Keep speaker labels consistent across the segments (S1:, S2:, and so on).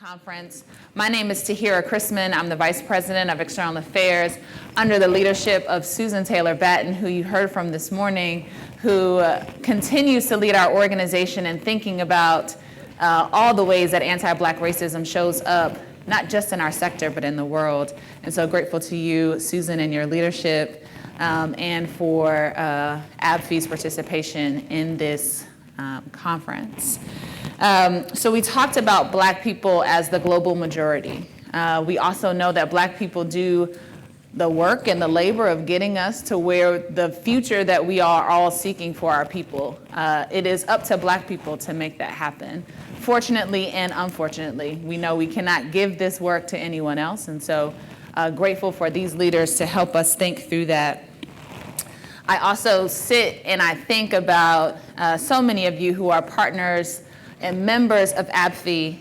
S1: Conference. My name is Tahira Chrisman. I'm the Vice President of External Affairs under the leadership of Susan Taylor Batten, who you heard from this morning, who continues to lead our organization in thinking about all the ways that anti-Black racism shows up, not just in our sector, but in the world. And so grateful to you, Susan, and your leadership, and for ABFI's participation in this conference. So we talked about Black people as the global majority. We also know that Black people do the work and the labor of getting us to where the future that we are all seeking for our people. It is up to Black people to make that happen. Fortunately and unfortunately, we know we cannot give this work to anyone else, and so grateful for these leaders to help us think through that. I also sit and I think about so many of you who are partners and members of ABFI,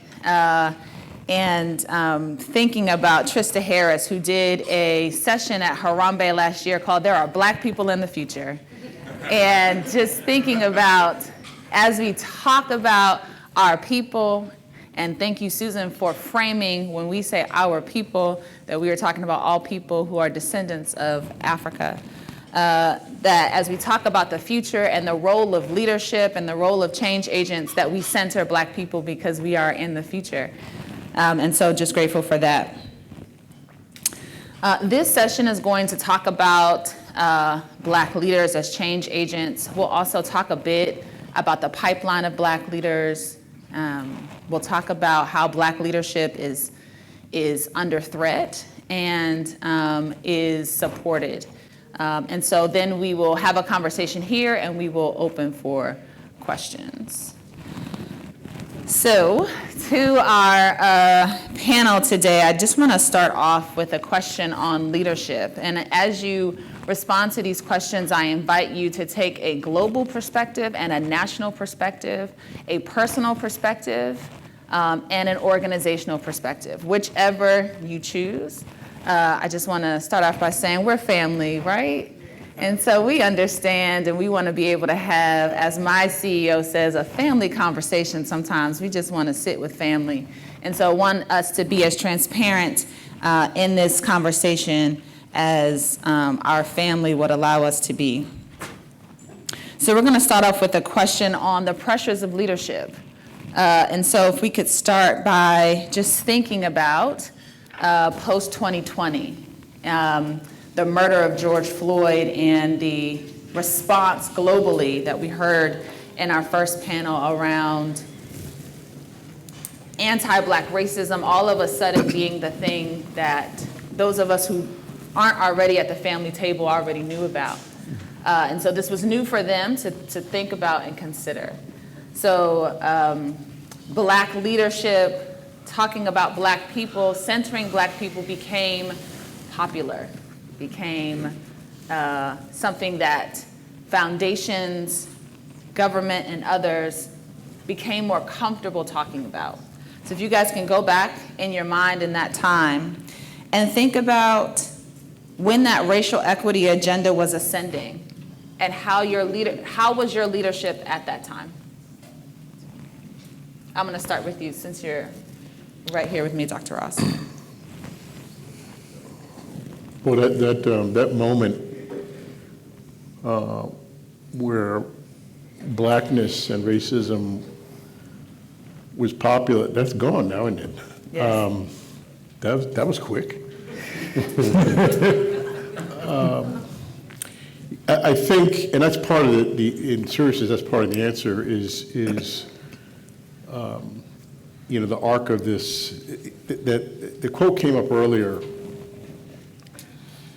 S1: and thinking about Trista Harris, who did a session at Harambe last year called There Are Black People in the Future. And just thinking about, as we talk about our people, and thank you, Susan, for framing when we say our people, that we are talking about all people who are descendants of Africa. That as we talk about the future and the role of leadership and the role of change agents, that we center Black people because we are in the future. And so just grateful for that. This session is going to talk about Black leaders as change agents. We'll also talk a bit about the pipeline of Black leaders. We'll talk about how Black leadership is under threat and is supported. And so then we will have a conversation here and we will open for questions. So to our panel today, I just want to start off with a question on leadership. And as you respond to these questions, I invite you to take a global perspective and a national perspective, a personal perspective, and an organizational perspective, whichever you choose. I just want to start off by saying we're family, right? And so we understand and we want to be able to have, as my CEO says, a family conversation sometimes. We just want to sit with family. And so I want us to be as transparent in this conversation as our family would allow us to be. So we're going to start off with a question on the pressures of leadership. And so if we could start by just thinking about post-2020, the murder of George Floyd and the response globally that we heard in our first panel around anti-Black racism, all of a sudden being the thing that those of us who aren't already at the family table already knew about. And so this was new for them to think about and consider. So Black leadership, talking about Black people, centering Black people became popular, became something that foundations, government, and others became more comfortable talking about. So if you guys can go back in your mind in that time and think about when that racial equity agenda was ascending and how was your leadership at that time? I'm going to start with you since you're right here with me, Dr. Ross.
S2: Well, that moment where Blackness and racism was popular, that's gone now, isn't it?
S1: Yes.
S2: That was quick. I think, and that's part of in seriousness, that's part of the answer is the arc of this, that the quote came up earlier,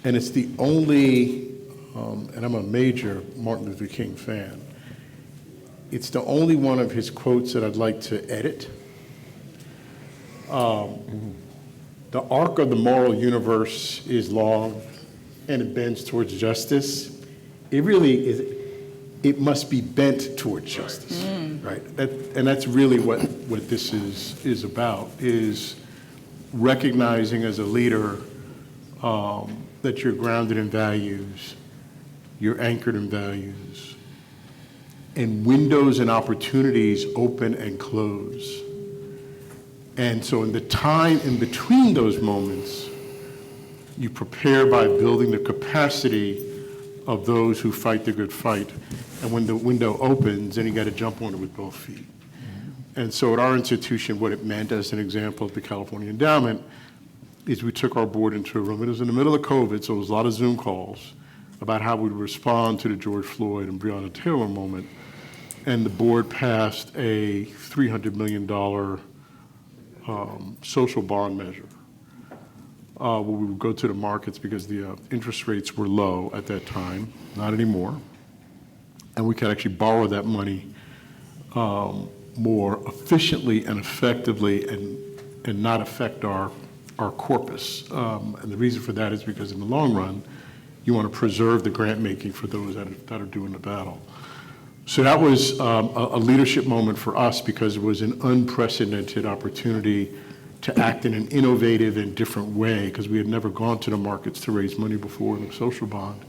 S2: and it's the only, and I'm a major Martin Luther King fan, it's the only one of his quotes that I'd like to edit. The arc of the moral universe is long, and it bends towards justice. It really is, it must be bent towards justice, right? And that's really what this is about, is recognizing as a leader that you're grounded in values, you're anchored in values, and windows and opportunities open and close. And so in the time in between those moments, you prepare by building the capacity of those who fight the good fight. And when the window opens, then you got to jump on it with both feet. And so at our institution, what it meant, as an example of the California Endowment, is we took our board into a room. It was in the middle of COVID, so it was a lot of Zoom calls about how we'd respond to the George Floyd and Breonna Taylor moment. And the board passed a $300 million social bond measure, where we would go to the markets because the interest rates were low at that time, not anymore. And we could actually borrow that money more efficiently and effectively and not affect our corpus. And the reason for that is because in the long run, you want to preserve the grant making for those that are doing the battle. So that was a leadership moment for us because it was an unprecedented opportunity to act in an innovative and different way because we had never gone to the markets to raise money before in a social bond.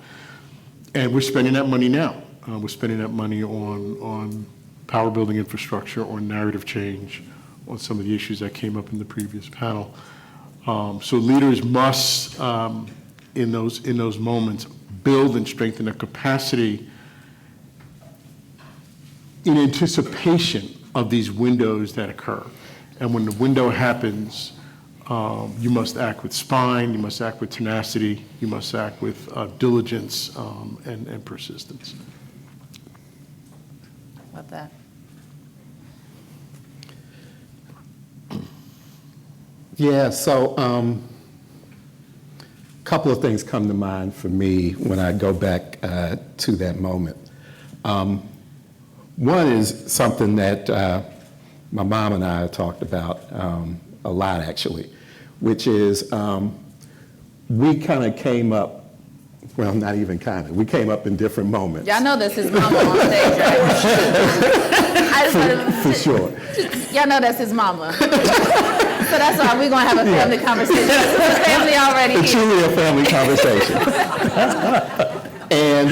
S2: And we're spending that money now. We're spending that money on power building infrastructure, on narrative change, on some of the issues that came up in the previous panel. So leaders must, in those moments, build and strengthen their capacity in anticipation of these windows that occur. And when the window happens, you must act with spine, you must act with tenacity, you must act with diligence and persistence.
S1: About that.
S3: Yeah, so a couple of things come to mind for me when I go back to that moment. One is something that my mom and I have talked about a lot, actually, which is we kind of came up, well, not even kind of, we came up in different moments.
S1: Y'all know this is mama on stage, right?
S3: For sure.
S1: Y'all know that's his mama. So that's why we're going to have a family conversation. This is a family already
S3: It's
S1: here.
S3: truly a family conversation. And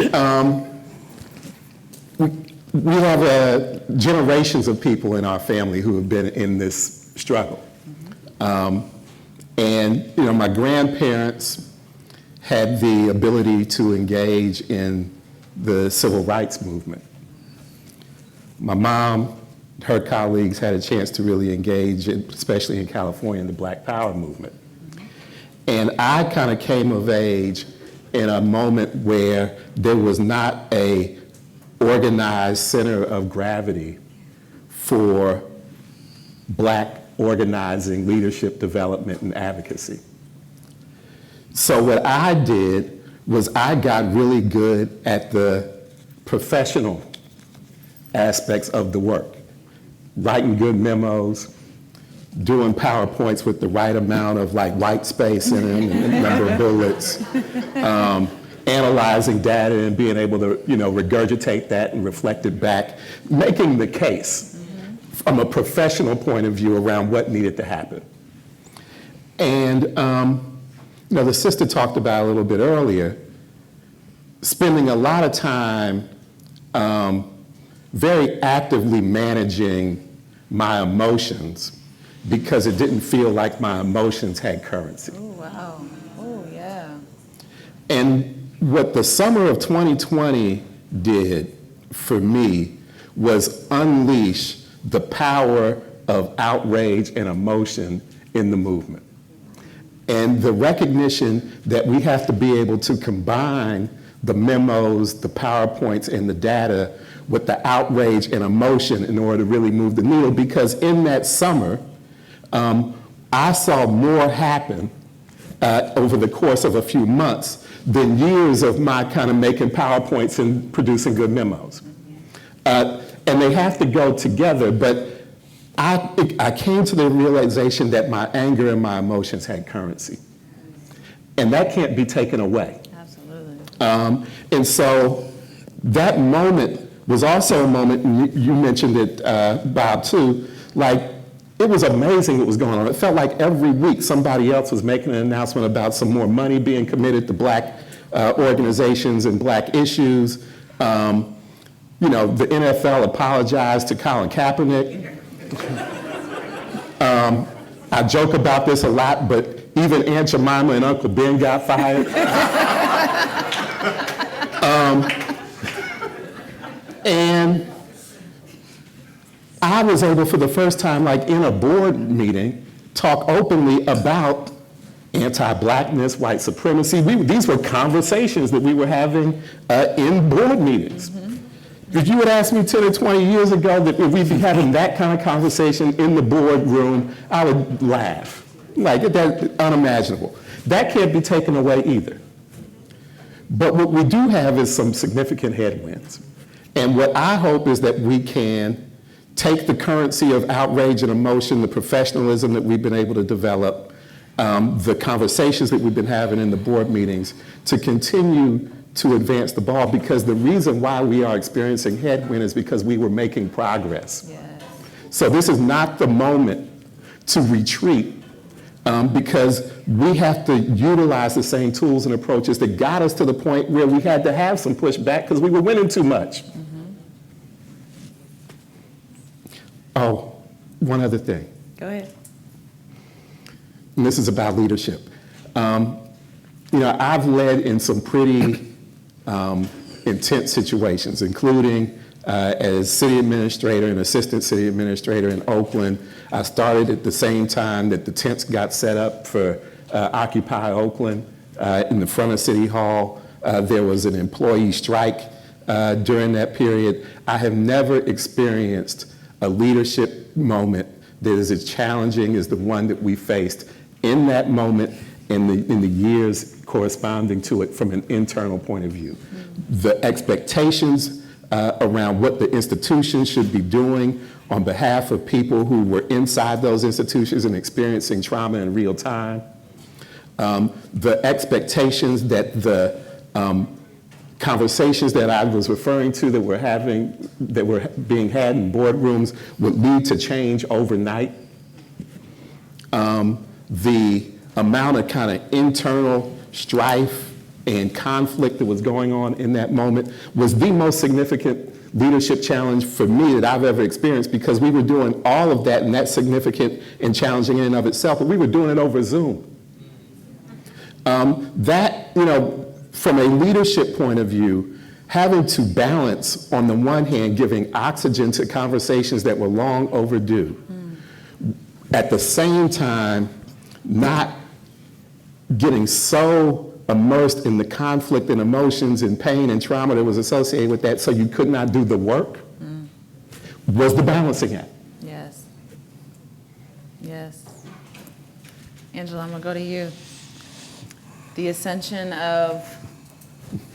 S3: we have generations of people in our family who have been in this struggle. And you know, my grandparents had the ability to engage in the civil rights movement. My mom, her colleagues had a chance to really engage, especially in California, in the Black Power movement. And I kind of came of age in a moment where there was not a organized center of gravity for Black organizing, leadership development, and advocacy. So what I did was I got really good at the professional aspects of the work. Writing good memos, doing PowerPoints with the right amount of like white space in them and number of bullets, analyzing data and being able to, you know, regurgitate that and reflect it back, making the case from a professional point of view around what needed to happen. And, you know, the sister talked about a little bit earlier, spending a lot of time very actively managing my emotions because it didn't feel like my emotions had currency.
S1: Oh, wow. Oh, yeah.
S3: And what the summer of 2020 did for me was unleash the power of outrage and emotion in the movement. And the recognition that we have to be able to combine the memos, the PowerPoints, and the data with the outrage and emotion in order to really move the needle, because in that summer, I saw more happen over the course of a few months than years of my kind of making PowerPoints and producing good memos. And they have to go together, but I came to the realization that my anger and my emotions had currency. And that can't be taken away.
S1: Absolutely.
S3: And so that moment was also a moment, and you mentioned it, Bob, too, like it was amazing what was going on. It felt like every week somebody else was making an announcement about some more money being committed to Black organizations and Black issues. You know, the NFL apologized to Colin Kaepernick. I joke about this a lot, but even Aunt Jemima and Uncle Ben got fired. And I was able for the first time, like in a board meeting, talk openly about anti-blackness, white supremacy. These were conversations that we were having in board meetings. If you would ask me 10 or 20 years ago that if we'd be having that kind of conversation in the boardroom, I would laugh. Like, that's unimaginable. That can't be taken away either. But what we do have is some significant headwinds. And what I hope is that we can take the currency of outrage and emotion, the professionalism that we've been able to develop, the conversations that we've been having in the board meetings, to continue to advance the ball, because the reason why we are experiencing headwind is because we were making progress. Yes. So this is not the moment to retreat, because we have to utilize the same tools and approaches that got us to the point where we had to have some pushback because we were winning too much. Oh, one other thing.
S1: Go ahead.
S3: And this is about leadership. I've led in some pretty intense situations, including as city administrator and assistant city administrator in Oakland. I started at the same time that the tents got set up for Occupy Oakland in the front of City Hall. There was an employee strike during that period. I have never experienced a leadership moment that is as challenging as the one that we faced in that moment in the years corresponding to it from an internal point of view. The expectations around what the institutions should be doing on behalf of people who were inside those institutions and experiencing trauma in real time. The expectations that the conversations that I was referring to that were being had in boardrooms would lead to change overnight. The amount of kind of internal strife and conflict that was going on in that moment was the most significant leadership challenge for me that I've ever experienced, because we were doing all of that, and that's significant and challenging in and of itself, but we were doing it over Zoom. From a leadership point of view, having to balance, on the one hand, giving oxygen to conversations that were long overdue, at the same time, not getting so immersed in the conflict and emotions and pain and trauma that was associated with that, so you could not do the work, was the balancing act.
S1: Yes. Yes. Angela, I'm gonna go to you. The ascension of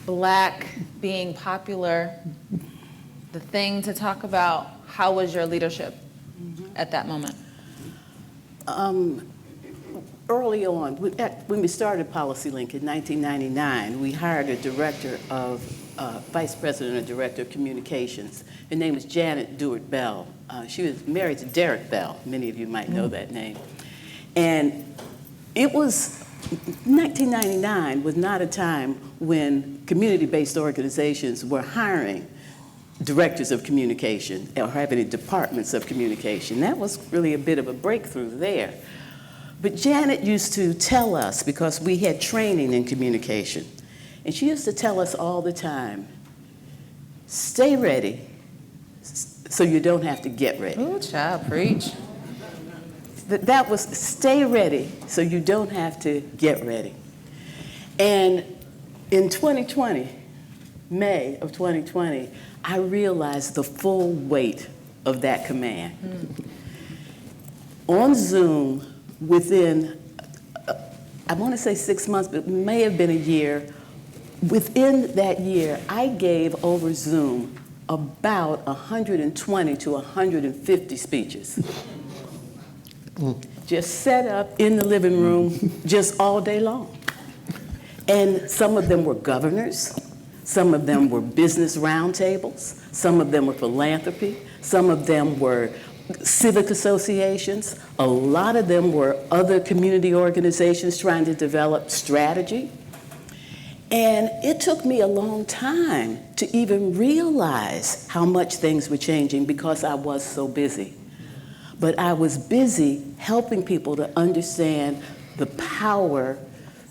S1: Black being popular, the thing to talk about, how was your leadership at that moment?
S4: Early on, when we started PolicyLink in 1999, we hired a director of, vice president and director of communications. Her name was Janet Dewart-Bell. She was married to Derek Bell. Many of you might know that name. And it was, 1999 was not a time when community-based organizations were hiring directors of communication or having departments of communication. That was really a bit of a breakthrough there. But Janet used to tell us, because we had training in communication, and she used to tell us all the time, stay ready so you don't have to get ready.
S1: Ooh, child, preach.
S4: That was stay ready so you don't have to get ready. And in 2020, May of 2020, I realized the full weight of that command. On Zoom, within, I want to say 6 months, but it may have been a year, within that year, I gave over Zoom about 120 to 150 speeches. Just set up in the living room just all day long. And some of them were governors, some of them were business roundtables, some of them were philanthropy, some of them were civic associations, a lot of them were other community organizations trying to develop strategy. And it took me a long time to even realize how much things were changing because I was so busy. but I was busy helping people to understand the power,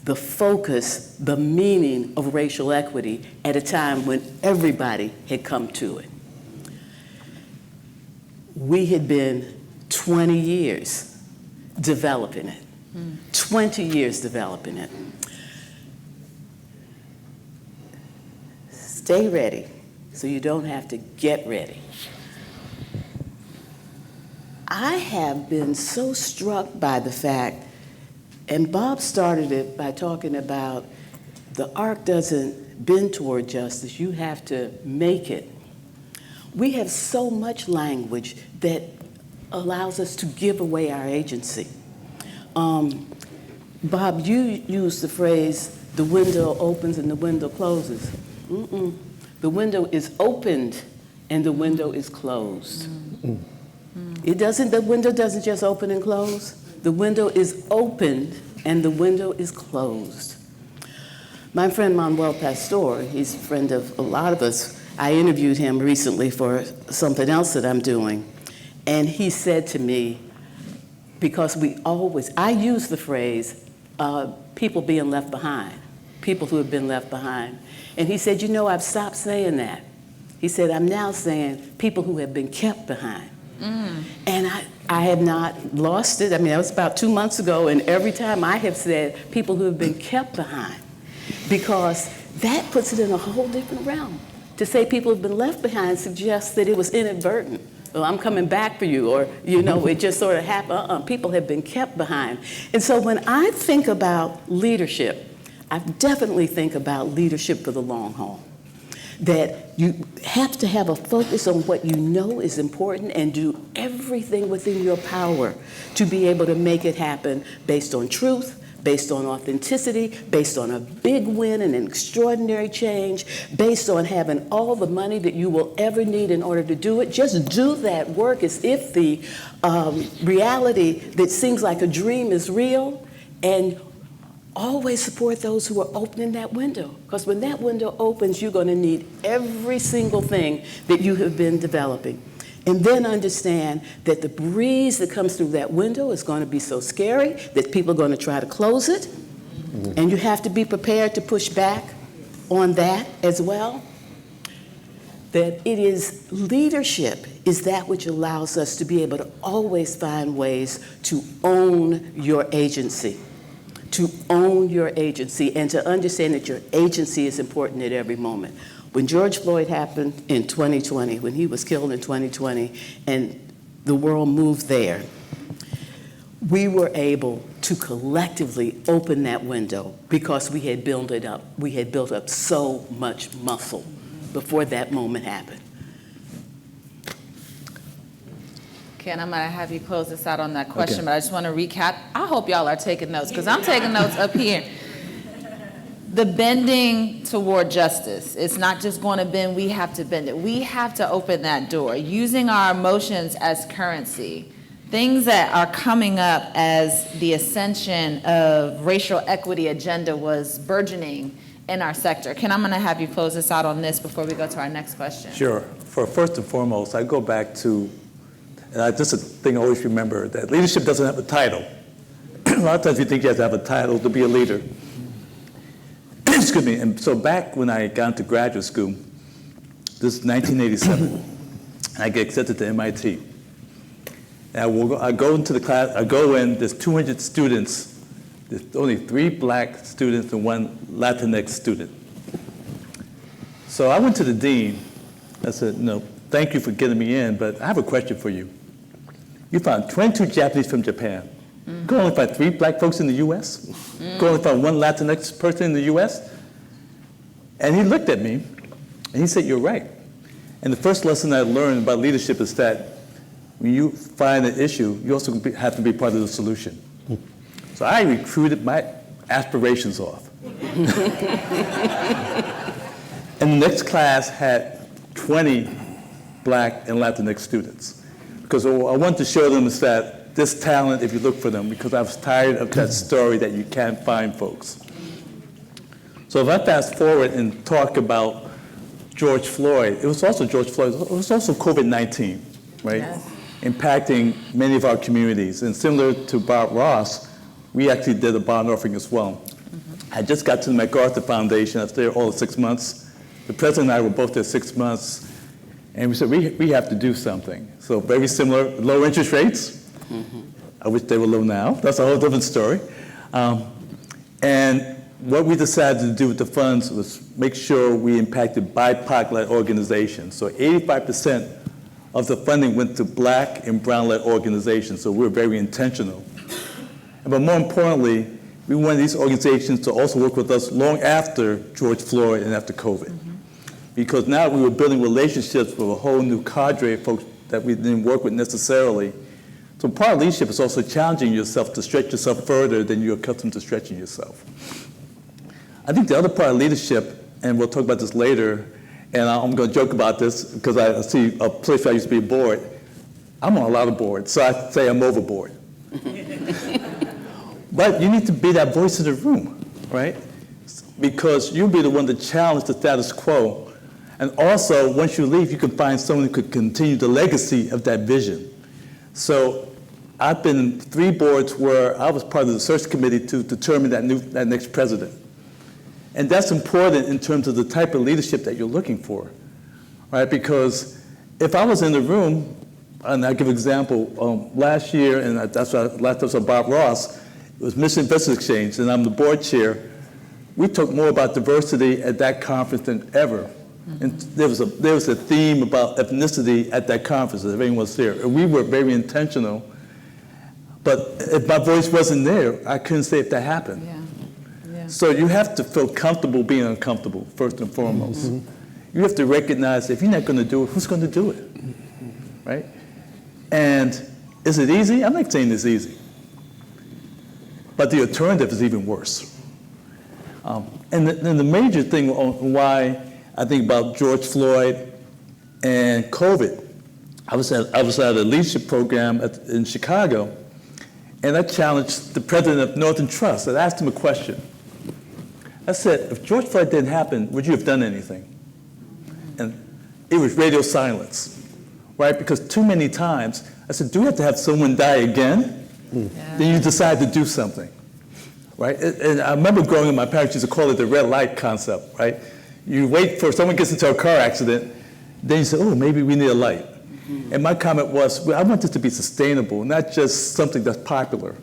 S4: the focus, the meaning of racial equity at a time when everybody had come to it. We had been 20 years developing it, 20 years developing it. Stay ready so you don't have to get ready. I have been so struck by the fact, and Bob started it by talking about the arc doesn't bend toward justice, you have to make it. We have so much language that allows us to give away our agency. Bob, you used the phrase, the window opens and the window closes. The window is opened and the window is closed. The window doesn't just open and close. The window is opened and the window is closed. My friend Manuel Pastor, he's a friend of a lot of us. I interviewed him recently for something else that I'm doing. And he said to me, because I use the phrase, people being left behind, people who have been left behind. And he said, I've stopped saying that. He said, I'm now saying people who have been kept behind. And I have not lost it. I mean, that was about 2 months ago, and every time I have said people who have been kept behind, because that puts it in a whole different realm. To say people have been left behind suggests that it was inadvertent. Well, I'm coming back for you, or, it just sort of happened. People have been kept behind. And so when I think about leadership, I definitely think about leadership for the long haul. That you have to have a focus on what you know is important and do everything within your power to be able to make it happen based on truth, based on authenticity, based on a big win and an extraordinary change, based on having all the money that you will ever need in order to do it. Just do that work as if the reality that seems like a dream is real, and always support those who are opening that window. Because when that window opens, you're going to need every single thing that you have been developing. And then understand that the breeze that comes through that window is going to be so scary that people are going to try to close it. And you have to be prepared to push back on that as well. That it is leadership is that which allows us to be able to always find ways to own your agency. To own your agency and to understand that your agency is important at every moment. When George Floyd happened in 2020, when he was killed in 2020, and the world moved there, we were able to collectively open that window because we had built it up. We had built up so much muscle before that moment happened.
S1: Ken, I'm going to have you close this out on that question, but I just want to recap. I hope y'all are taking notes, because I'm taking notes up here. The bending toward justice, it's not just going to bend, we have to bend it. We have to open that door, using our emotions as currency. Things that are coming up as the ascension of racial equity agenda was burgeoning in our sector. Ken, I'm going to have you close this out on this before we go to our next question.
S5: Sure. First and foremost, I go back to, just a thing I always remember, that leadership doesn't have a title. A lot of times you think you have to have a title to be a leader. Excuse me. And so back when I got into graduate school, this is 1987, and I get accepted to MIT. And I go into the class, there's 200 students, there's only 3 black students and 1 Latinx student. So I went to the dean. I said, no, thank you for getting me in, but I have a question for you. You found 22 Japanese from Japan. You can only find 3 black folks in the US? You can only find 1 Latinx person in the US? And he looked at me, and he said, you're right. And the first lesson I learned about leadership is that when you find an issue, you also have to be part of the solution. So I recruited my aspirations off. And the next class had 20 black and Latinx students. Because what I wanted to show them is that this talent, if you look for them, because I was tired of that story that you can't find folks. So if I fast forward and talk about George Floyd, it was also George Floyd, it was also COVID-19, right? Yes. impacting many of our communities. And similar to Bob Ross, we actually did a bond offering as well. I just got to the MacArthur Foundation. I was there all 6 months. The president and I were both there 6 months. And we said, we have to do something. So very similar, low interest rates. I wish they were low now. That's a whole different story. And what we decided to do with the funds was make sure we impacted BIPOC-led organizations. So 85% of the funding went to Black and Brown-led organizations. So we were very intentional. But more importantly, we wanted these organizations to also work with us long after George Floyd and after COVID. Because now we were building relationships with a whole new cadre of folks that we didn't work with necessarily. So part of leadership is also challenging yourself to stretch yourself further than you're accustomed to stretching yourself. I think the other part of leadership, and we'll talk about this later, and I'm going to joke about this because I see a place where I used to be a board. I'm on a lot of boards, so I say I'm overboard. But you need to be that voice in the room, right? Because you'll be the one to challenge the status quo. And also, once you leave, you can find someone who could continue the legacy of that vision. So I've been in 3 boards where I was part of the search committee to determine that next president. And that's important in terms of the type of leadership that you're looking for, right? Because if I was in the room, and I'll give an example, last year, and that's why last time I saw Bob Ross, it was Mission Investors Exchange, and I'm the board chair. We talked more about diversity at that conference than ever. And there was a theme about ethnicity at that conference, if anyone was there. And we were very intentional. But if my voice wasn't there, I couldn't say if that happened. Yeah. So you have to feel comfortable being uncomfortable, first and foremost. You have to recognize if you're not going to do it, who's going to do it, right? And is it easy? I'm not saying it's easy. But the alternative is even worse. And the major thing on why I think about George Floyd and COVID, I was at a leadership program in Chicago, and I challenged the president of Northern Trust. I asked him a question. I said, if George Floyd didn't happen, would you have done anything? And it was radio silence, right? Because too many times, I said, do we have to have someone die again? Then you decide to do something, right? And I remember growing up, my parents used to call it the red light concept, right? You wait for someone gets into a car accident, then you say, oh, maybe we need a light. And my comment was, well, I want this to be sustainable, not just something that's popular.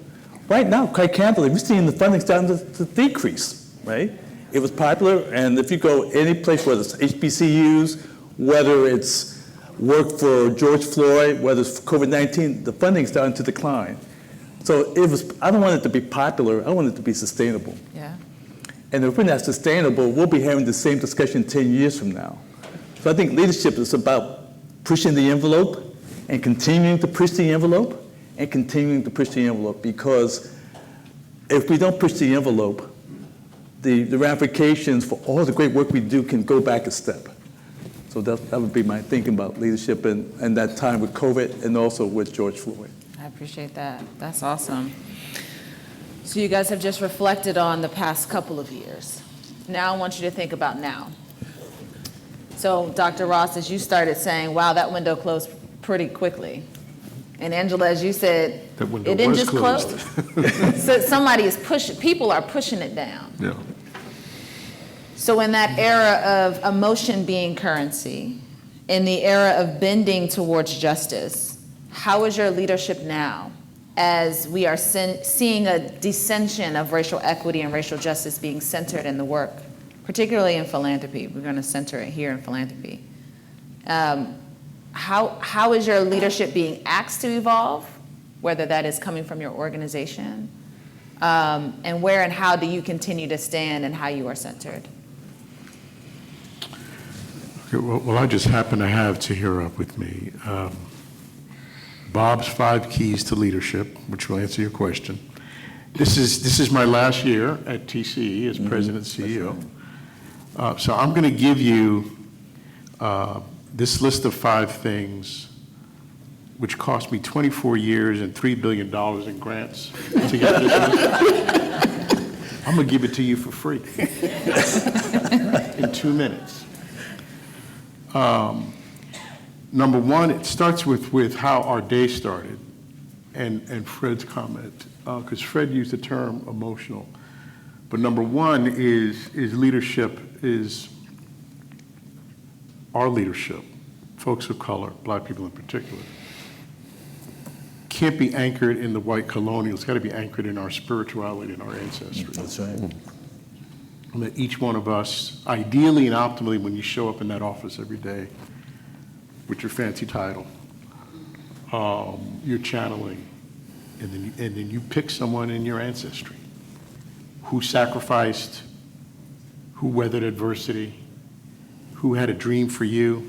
S5: Right now, quite candidly, we're seeing the funding starting to decrease, right? It was popular, and if you go any place, whether it's HBCUs, whether it's work for George Floyd, whether it's COVID-19, the funding is starting to decline. So I don't want it to be popular, I want it to be sustainable.
S1: Yeah.
S5: And if we're not sustainable, we'll be having the same discussion 10 years from now. So I think leadership is about pushing the envelope and continuing to push the envelope and continuing to push the envelope, because if we don't push the envelope, the ramifications for all the great work we do can go back a step. So that would be my thinking about leadership and that time with COVID and also with George Floyd.
S1: I appreciate that. That's awesome. So you guys have just reflected on the past couple of years. Now I want you to think about now. So Dr. Ross, as you started saying, wow, that window closed pretty quickly. And Angela, as you said,
S2: That window
S1: it didn't
S2: was
S1: just
S2: closed.
S1: close. So somebody is pushing, people are pushing it down.
S2: Yeah.
S1: So in that era of emotion being currency, in the era of bending towards justice, how is your leadership now as we are seeing a dissension of racial equity and racial justice being centered in the work, particularly in philanthropy? We're going to center it here in philanthropy. How is your leadership being asked to evolve, whether that is coming from your organization? And where and how do you continue to stand and how you are centered?
S2: Okay, well, I just happen to have Tahira up with me. Bob's 5 Keys to Leadership, which will answer your question. This is my last year at TCE as President and CEO. So I'm going to give you this list of 5 things which cost me 24 years and $3 billion in grants to get this list. I'm going to give it to you for free in 2 minutes. Number one, it starts with how our day started and Fred's comment, because Fred used the term emotional. But number one is leadership, is our leadership, folks of color, black people in particular, can't be anchored in the white colonial. It's got to be anchored in our spirituality and our ancestry.
S5: That's right.
S2: And that each one of us, ideally and optimally, when you show up in that office every day with your fancy title, you're channeling, and then you pick someone in your ancestry who sacrificed, who weathered adversity, who had a dream for you,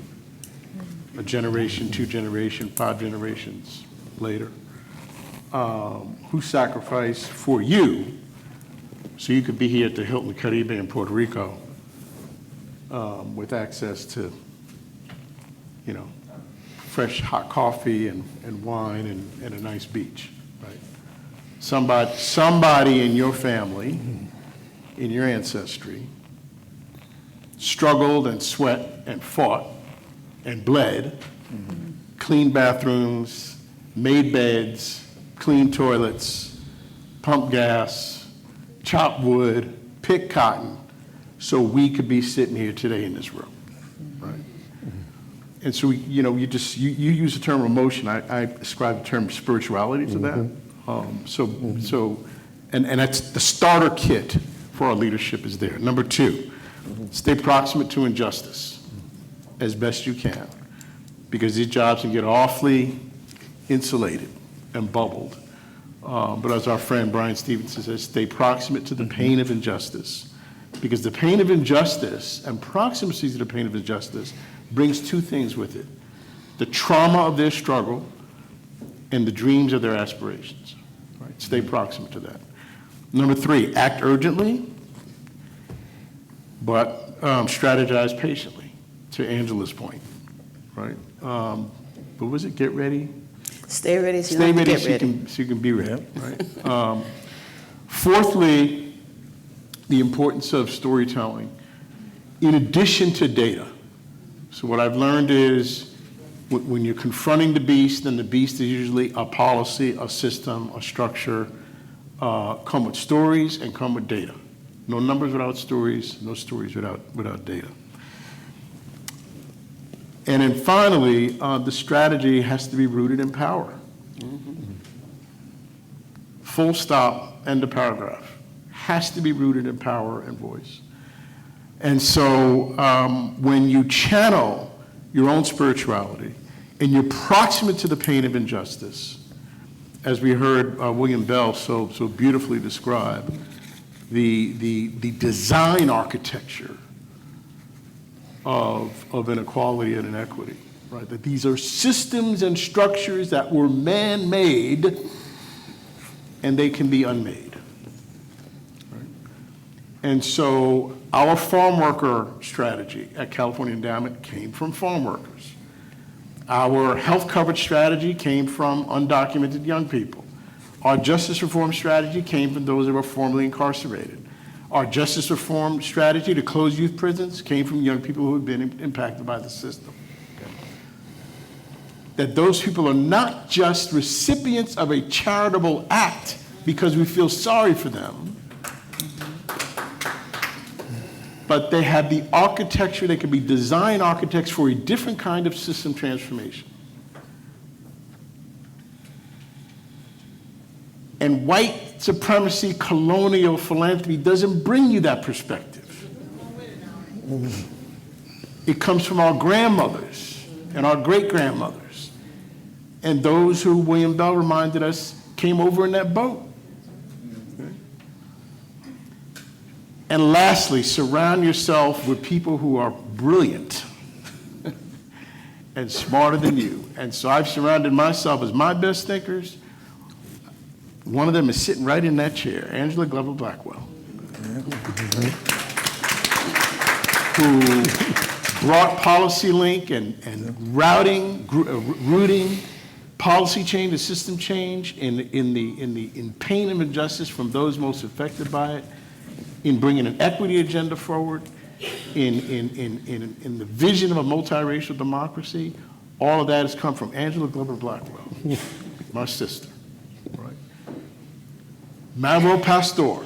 S2: a generation, 2 generations, 5 generations later, who sacrificed for you so you could be here at the Hilton Caribe in Puerto Rico with access to, fresh hot coffee and wine and a nice beach, right? Somebody in your family, in your ancestry, struggled and sweat and fought and bled, cleaned bathrooms, made beds, cleaned toilets, pumped gas, chopped wood, picked cotton, so we could be sitting here today in this room, right? And so, you use the term emotion. I ascribe the term spirituality to that. And that's the starter kit for our leadership is there. Number 2, stay proximate to injustice as best you can, because these jobs can get awfully insulated and bubbled. But as our friend Brian Stevenson says, stay proximate to the pain of injustice, because the pain of injustice and proximity to the pain of injustice brings 2 things with it: the trauma of their struggle and the dreams of their aspirations. Right? Stay proximate to that. Number 3, act urgently, but strategize patiently, to Angela's point, right? What was it? Get ready?
S4: Stay ready so you
S2: Stay
S4: don't have to
S2: ready
S4: get ready.
S2: so you can be ready, right? Fourthly, the importance of storytelling in addition to data. So what I've learned is when you're confronting the beast, then the beast is usually a policy, a system, a structure, come with stories and come with data. No numbers without stories, no stories without data. And then finally, the strategy has to be rooted in power. Full stop, end of paragraph. Has to be rooted in power and voice. And so when you channel your own spirituality and you're proximate to the pain of injustice, as we heard William Bell so beautifully describe, the design architecture of inequality and inequity, right? That these are systems and structures that were man-made and they can be unmade. Right? And so our farm worker strategy at California Endowment came from farm workers. Our health coverage strategy came from undocumented young people. Our justice reform strategy came from those that were formerly incarcerated. Our justice reform strategy to close youth prisons came from young people who had been impacted by the system. Okay? That those people are not just recipients of a charitable act because we feel sorry for them, but they have the architecture, they can be design architects for a different kind of system transformation. And white supremacy, colonial philanthropy doesn't bring you that perspective. It comes from our grandmothers and our great-grandmothers and those who William Bell reminded us came over in that boat. Okay? And lastly, surround yourself with people who are brilliant and smarter than you. And so I've surrounded myself as my best thinkers. One of them is sitting right in that chair, Angela Glover Blackwell, who brought Policy Link and rooting policy change and system change in pain and injustice from those most affected by it, in bringing an equity agenda forward, in the vision of a multiracial democracy. All of that has come from Angela Glover Blackwell, my sister, right? Manuel Pastor,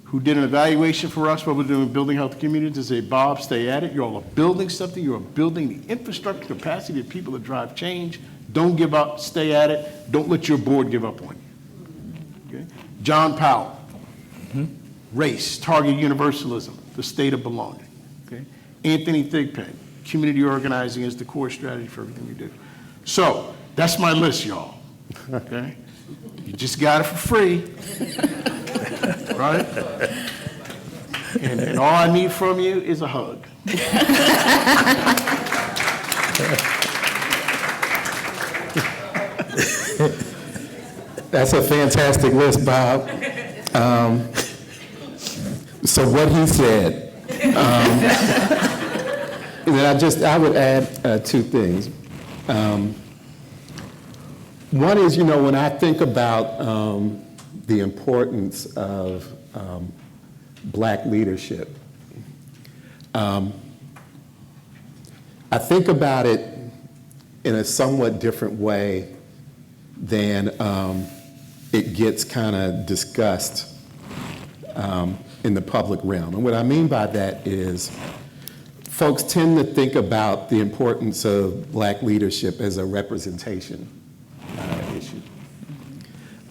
S2: who did an evaluation for us while we're doing building health communities, to say, Bob, stay at it. You all are building something. You are building the infrastructure capacity of people to drive change. Don't give up. Stay at it. Don't let your board give up on you. Okay? John Powell, race, target universalism, the state of belonging. Okay? Anthony Thigpen, community organizing is the core strategy for everything we do. So that's my list, y'all. Okay? You just got it for free. Right? And all I need from you is a hug.
S3: That's a fantastic list, Bob. So what he said, and then I would add two things. One is, when I think about the importance of Black leadership, I think about it in a somewhat different way than it gets kind of discussed in the public realm. And what I mean by that is folks tend to think about the importance of Black leadership as a representation issue.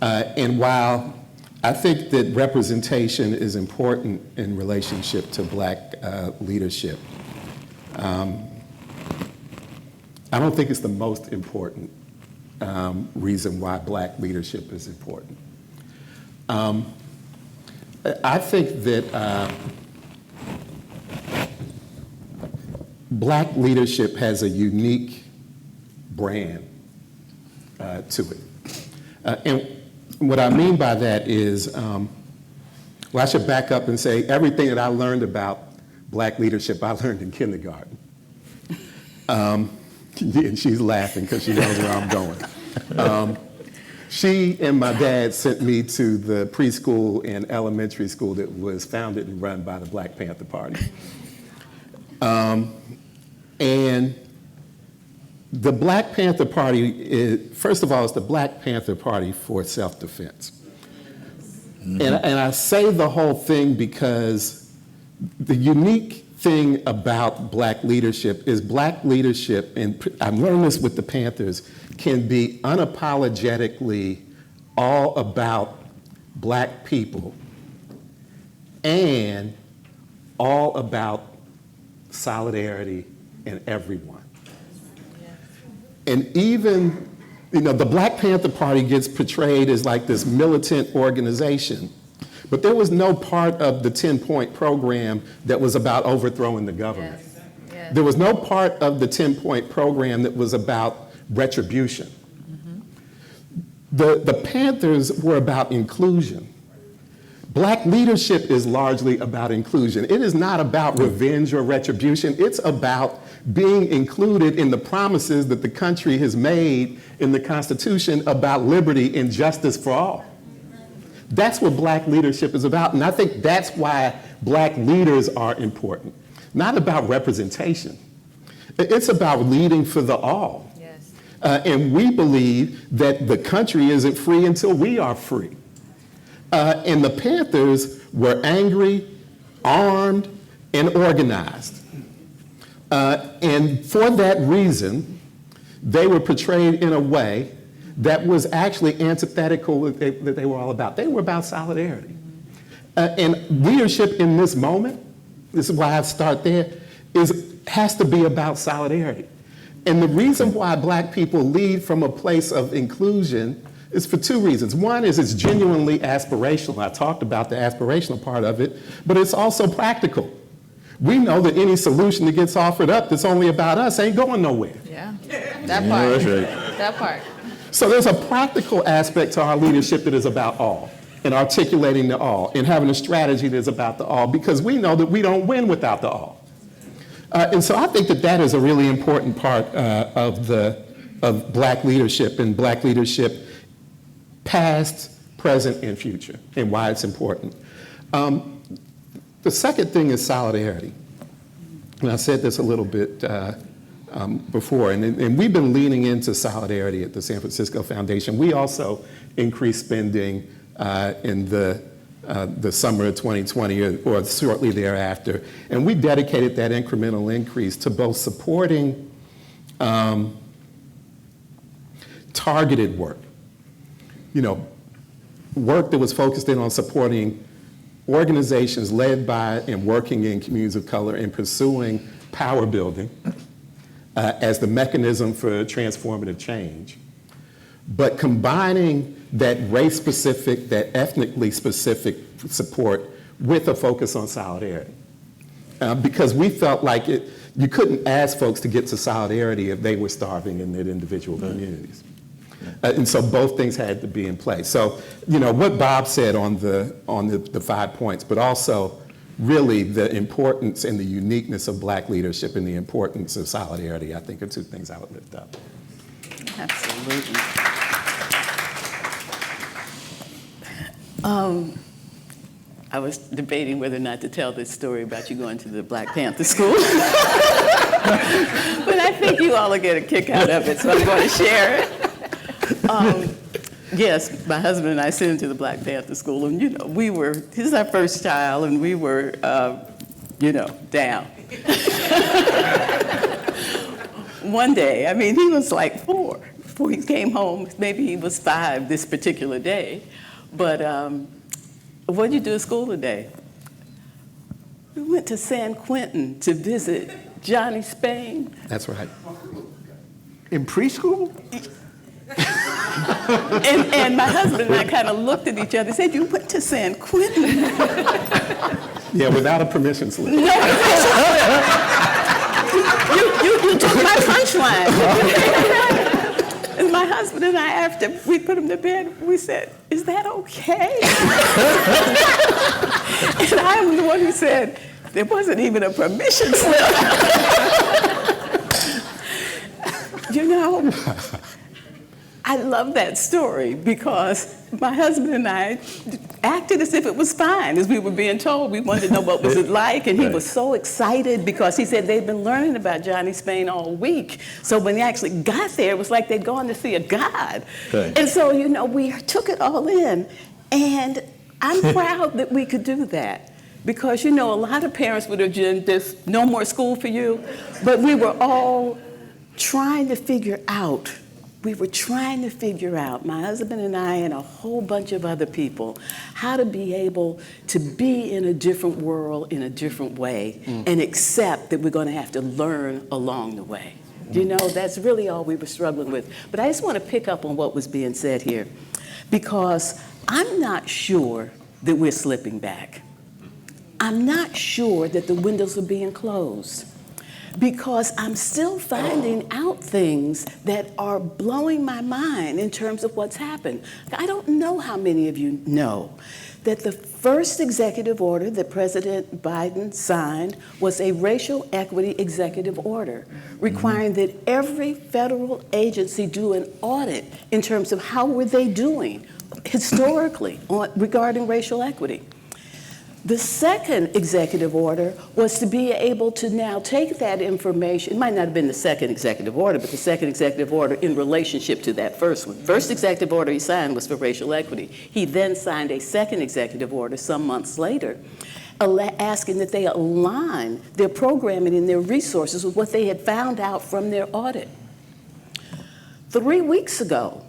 S3: And while I think that representation is important in relationship to Black leadership, I don't think it's the most important reason why Black leadership is important. I think that Black leadership has a unique brand to it. And what I mean by that is, well, I should back up and say everything that I learned about Black leadership, I learned in kindergarten. And she's laughing because she knows where I'm going. She and my dad sent me to the preschool and elementary school that was founded and run by the Black Panther Party. And the Black Panther Party, first of all, it's the Black Panther Party for self-defense. Mm-hmm. And I say the whole thing because the unique thing about Black leadership is Black leadership, and I've learned this with the Panthers, can be unapologetically all about Black people and all about solidarity in everyone. And even, the Black Panther Party gets portrayed as like this militant organization, but there was no part of the 10-point program that was about overthrowing the government.
S1: Yes. Yes.
S3: There was no part of the 10-point program that was about retribution. Mm-hmm. The Panthers were about inclusion. Black leadership is largely about inclusion. It is not about revenge or retribution. It's about being included in the promises that the country has made in the Constitution about liberty and justice for all. That's what Black leadership is about, and I think that's why Black leaders are important. Not about representation. It's about leading for the all.
S1: Yes.
S3: And we believe that the country isn't free until we are free. And the Panthers were angry, armed, and organized. And for that reason, they were portrayed in a way that was actually antithetical that they were all about. They were about solidarity. And leadership in this moment, this is why I start there, has to be about solidarity. And the reason why Black people lead from a place of inclusion is for two reasons. One is it's genuinely aspirational. I talked about the aspirational part of it, but it's also practical. We know that any solution that gets offered up that's only about us ain't going nowhere.
S1: Yeah, that part.
S5: That's right.
S1: That part.
S3: So there's a practical aspect to our leadership that is about all, and articulating the all, and having a strategy that's about the all, because we know that we don't win without the all. And so I think that that is a really important part of Black leadership, and Black leadership past, present, and future, and why it's important. The second thing is solidarity. And I said this a little bit before. And we've been leaning into solidarity at the San Francisco Foundation. We also increased spending in the summer of 2020 or shortly thereafter. And we dedicated that incremental increase to both supporting targeted work, work that was focused in on supporting organizations led by and working in communities of color and pursuing power building as the mechanism for transformative change, but combining that race-specific, that ethnically specific support with a focus on solidarity. Because we felt like you couldn't ask folks to get to solidarity if they were starving in their individual communities. And so both things had to be in place. So, what Bob said on the 5 points, but also really the importance and the uniqueness of Black leadership and the importance of solidarity, I think are two things I would lift up.
S4: Absolutely. I was debating whether or not to tell this story about you going to the Black Panther school. But I think you all will get a kick out of it, so I'm going to share it. Yes, my husband and I sent him to the Black Panther school, and this is our first child, and we were, down. One day, he was like 4 before he came home. Maybe he was 5 this particular day. But what did you do at school today? We went to San Quentin to visit Johnny Spain.
S3: That's right.
S2: In preschool?
S4: And my husband and I kind of looked at each other and said, "You went to San Quentin?"
S3: Yeah, without a permission slip.
S4: No, you took my punchline. And my husband and I, after we put him to bed, we said, "Is that okay?" And I'm the one who said, "There wasn't even a permission slip." I love that story because my husband and I acted as if it was fine. As we were being told, we wanted to know what was it like, and he was so excited because he said they'd been learning about Johnny Spain all week. So when they actually got there, it was like they'd gone to see a god. Right. And so, we took it all in, and I'm proud that we could do that because, a lot of parents would have just, no more school for you, but we were all trying to figure out, my husband and I and a whole bunch of other people, how to be able to be in a different world in a different way and accept that we're going to have to learn along the way. That's really all we were struggling with. But I just want to pick up on what was being said here because I'm not sure that we're slipping back. I'm not sure that the windows are being closed. Because I'm still finding out things that are blowing my mind in terms of what's happened. I don't know how many of you know that the first executive order that President Biden signed was a racial equity executive order requiring that every federal agency do an audit in terms of how were they doing historically regarding racial equity. The second executive order was to be able to now take that information. It might not have been the second executive order, but the second executive order in relationship to that first one. First executive order he signed was for racial equity. He then signed a second executive order some months later, asking that they align their programming and their resources with what they had found out from their audit. 3 weeks ago,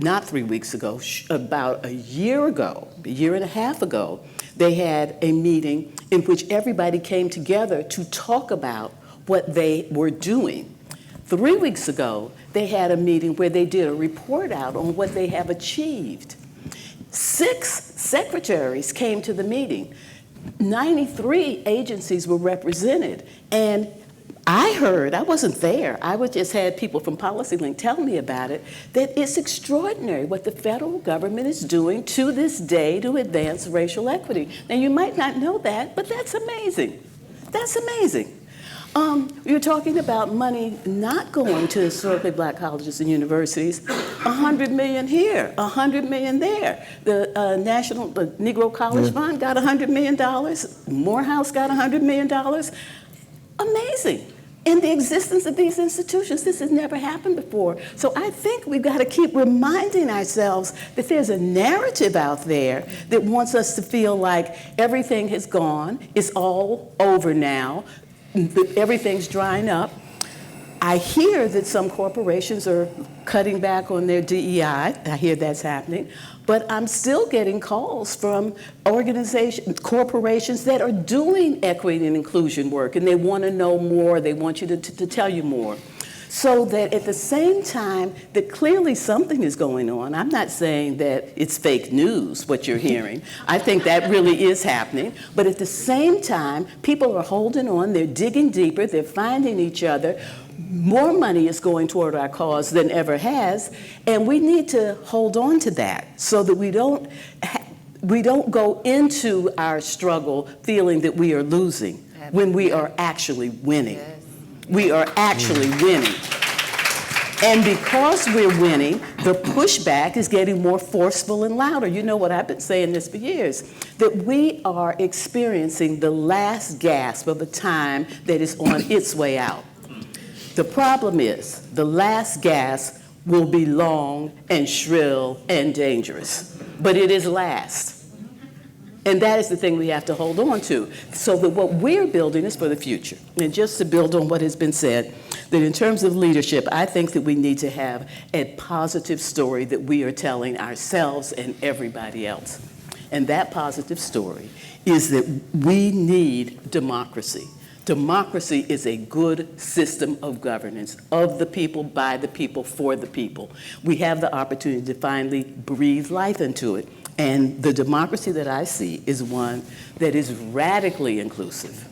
S4: not 3 weeks ago, about a year and a half ago, they had a meeting in which everybody came together to talk about what they were doing. 3 weeks ago, they had a meeting where they did a report out on what they have achieved. 6 secretaries came to the meeting. 93 agencies were represented, and I heard, I wasn't there, I just had people from PolicyLink tell me about it, that it's extraordinary what the federal government is doing to this day to advance racial equity. Now, you might not know that, but that's amazing. That's amazing. You're talking about money not going to historically Black colleges and universities, $100 million here, $100 million there. The Negro College Fund got $100 million. Morehouse got $100 million. Amazing. In the existence of these institutions, this has never happened before. So I think we've got to keep reminding ourselves that there's a narrative out there that wants us to feel like everything has gone, it's all over now, everything's drying up. I hear that some corporations are cutting back on their DEI. I hear that's happening. But I'm still getting calls from corporations that are doing equity and inclusion work, and they want to know more. They want you to tell you more. So that at the same time that clearly something is going on, I'm not saying that it's fake news, what you're hearing. I think that really is happening. But at the same time, people are holding on, they're digging deeper, they're finding each other. More money is going toward our cause than ever has, and we need to hold on to that so that we don't go into our struggle feeling that we are losing when we are actually winning. Yes. We are actually winning. And because we're winning, the pushback is getting more forceful and louder. You know what, I've been saying this for years, that we are experiencing the last gasp of a time that is on its way out. The problem is, the last gasp will be long and shrill and dangerous, but it is last. And that is the thing we have to hold on to, so that what we're building is for the future. And just to build on what has been said, that in terms of leadership, I think that we need to have a positive story that we are telling ourselves and everybody else. And that positive story is that we need democracy. Democracy is a good system of governance, of the people, by the people, for the people. We have the opportunity to finally breathe life into it. And the democracy that I see is one that is radically inclusive.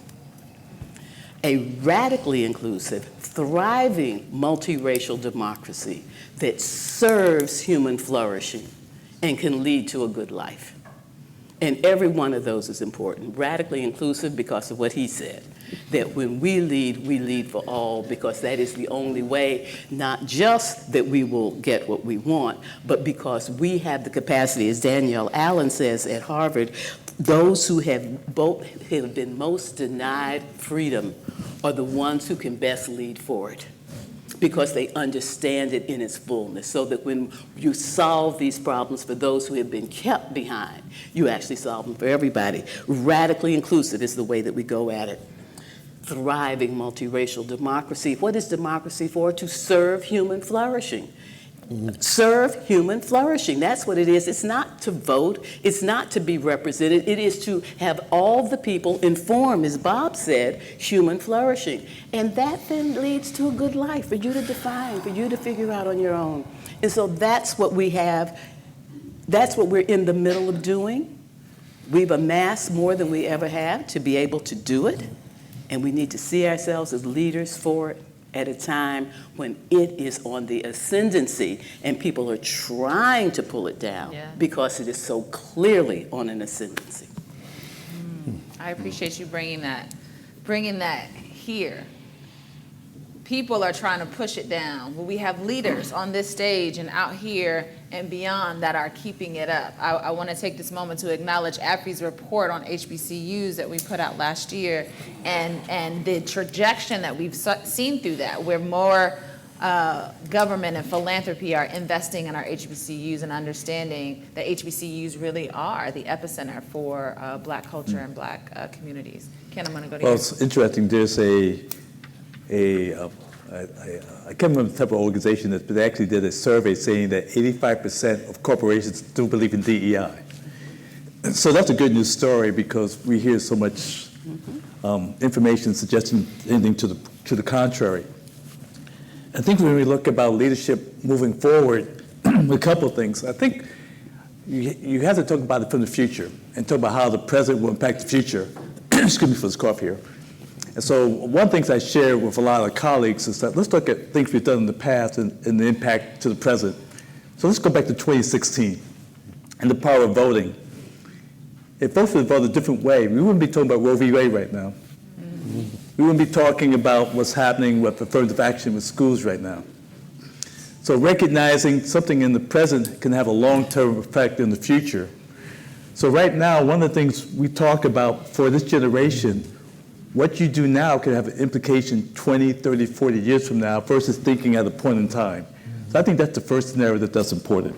S4: A radically inclusive, thriving, multiracial democracy that serves human flourishing and can lead to a good life. And every one of those is important. Radically inclusive because of what he said, that when we lead for all, because that is the only way, not just that we will get what we want, but because we have the capacity, as Danielle Allen says at Harvard, those who have been most denied freedom are the ones who can best lead for it, because they understand it in its fullness, so that when you solve these problems for those who have been kept behind, you actually solve them for everybody. Radically inclusive is the way that we go at it. Thriving multiracial democracy. What is democracy for? To serve human flourishing. Serve human flourishing. That's what it is. It's not to vote. It's not to be represented. It is to have all the people inform, as Bob said, human flourishing. And that then leads to a good life for you to define, for you to figure out on your own. And so that's what we have. That's what we're in the middle of doing. We've amassed more than we ever have to be able to do it. And we need to see ourselves as leaders for it at a time when it is on the ascendancy and people are trying to pull it down because it is so clearly on an ascendancy.
S1: I appreciate you bringing that here. People are trying to push it down, but we have leaders on this stage and out here and beyond that are keeping it up. I want to take this moment to acknowledge AFRI's report on HBCUs that we put out last year, and the trajectory that we've seen through that, where more government and philanthropy are investing in our HBCUs and understanding that HBCUs really are the epicenter for Black culture and Black communities. Ken, I'm going to go to you.
S5: Well, it's interesting. There's I can't remember the type of organization that, but they actually did a survey saying that 85% of corporations do believe in DEI. So that's a good news story, because we hear so much information suggesting anything to the contrary. I think when we look about leadership moving forward, a couple of things. I think you have to talk about it from the future and talk about how the present will impact the future. Excuse me for this cough here. And so one of the things I share with a lot of colleagues is that let's look at things we've done in the past and the impact to the present. So let's go back to 2016 and the power of voting. If folks would vote a different way, we wouldn't be talking about Roe v. Wade right now. We wouldn't be talking about what's happening with affirmative action with schools right now. So recognizing something in the present can have a long-term effect in the future. So right now, one of the things we talk about for this generation, what you do now can have an implication 20, 30, 40 years from now versus thinking at a point in time. So I think that's the first scenario that's important.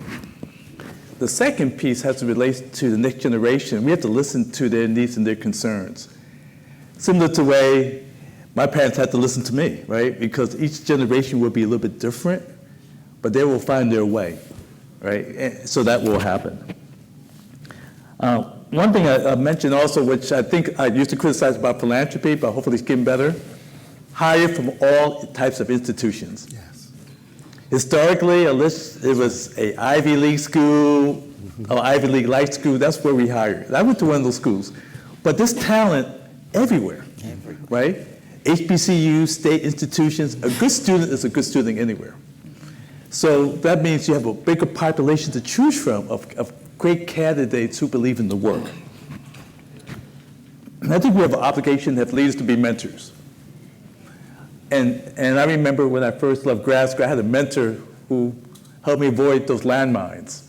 S5: The second piece has to relate to the next generation. We have to listen to their needs and their concerns. Similar to the way my parents had to listen to me, right? Because each generation will be a little bit different, but they will find their way, right? And so that will happen. One thing I mentioned also, which I think I used to criticize about philanthropy, but hopefully it's getting better, hire from all types of institutions.
S3: Yes.
S5: Historically, it was a Ivy League school, or Ivy League light school. That's where we hired. And I went to one of those schools. But there's talent everywhere, right? HBCUs, state institutions, a good student is a good student anywhere. So that means you have a bigger population to choose from of great candidates who believe in the work. And I think we have an obligation to have leaders to be mentors. And I remember when I first left grad school, I had a mentor who helped me avoid those landmines,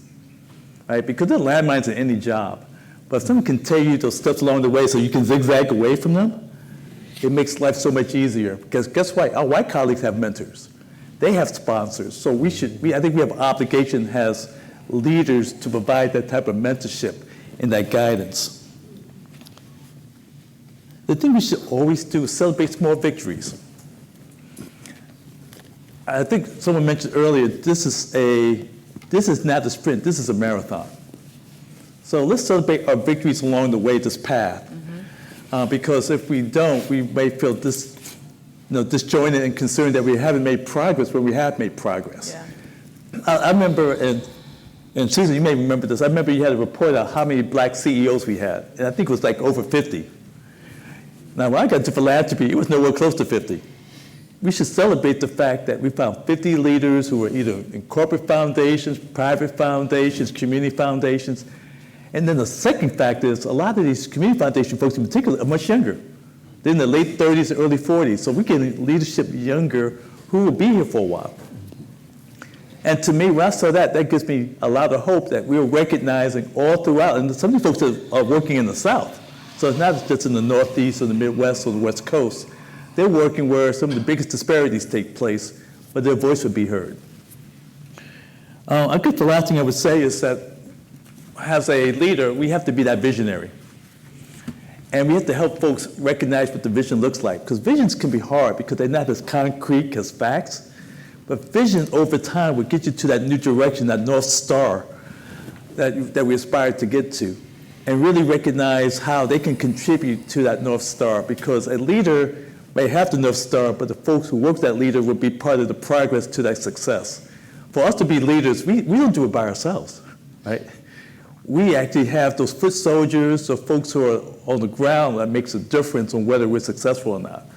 S5: right? Because there are landmines in any job. But if someone can tell you those steps along the way so you can zigzag away from them, it makes life so much easier. Because guess what? Our white colleagues have mentors. They have sponsors. So I think we have an obligation as leaders to provide that type of mentorship and that guidance. The thing we should always do is celebrate small victories. I think someone mentioned earlier, this is not a sprint, this is a marathon. So let's celebrate our victories along the way, this path. Because if we don't, we may feel disjointed and concerned that we haven't made progress, but we have made progress.
S1: Yeah.
S5: I remember, and Susan, you may remember this, I remember you had a report on how many black CEOs we had, and I think it was like over 50. Now, when I got to philanthropy, it was nowhere close to 50. We should celebrate the fact that we found 50 leaders who were either in corporate foundations, private foundations, community foundations. And then the second fact is a lot of these community foundation folks in particular are much younger. They're in the late 30s and early 40s. So we're getting leadership younger who will be here for a while. And to me, when I saw that, that gives me a lot of hope that we're recognizing all throughout. And some of these folks are working in the South. So it's not just in the Northeast or the Midwest or the West Coast. They're working where some of the biggest disparities take place, but their voice would be heard. I guess the last thing I would say is that as a leader, we have to be that visionary. And we have to help folks recognize what the vision looks like. Because visions can be hard because they're not as concrete as facts. But vision over time will get you to that new direction, that North Star that we aspire to get to. And really recognize how they can contribute to that North Star. Because a leader may have the North Star, but the folks who work with that leader will be part of the progress to that success. For us to be leaders, we don't do it by ourselves, right? We actually have those foot soldiers or folks who are on the ground that makes a difference on whether we're successful or not.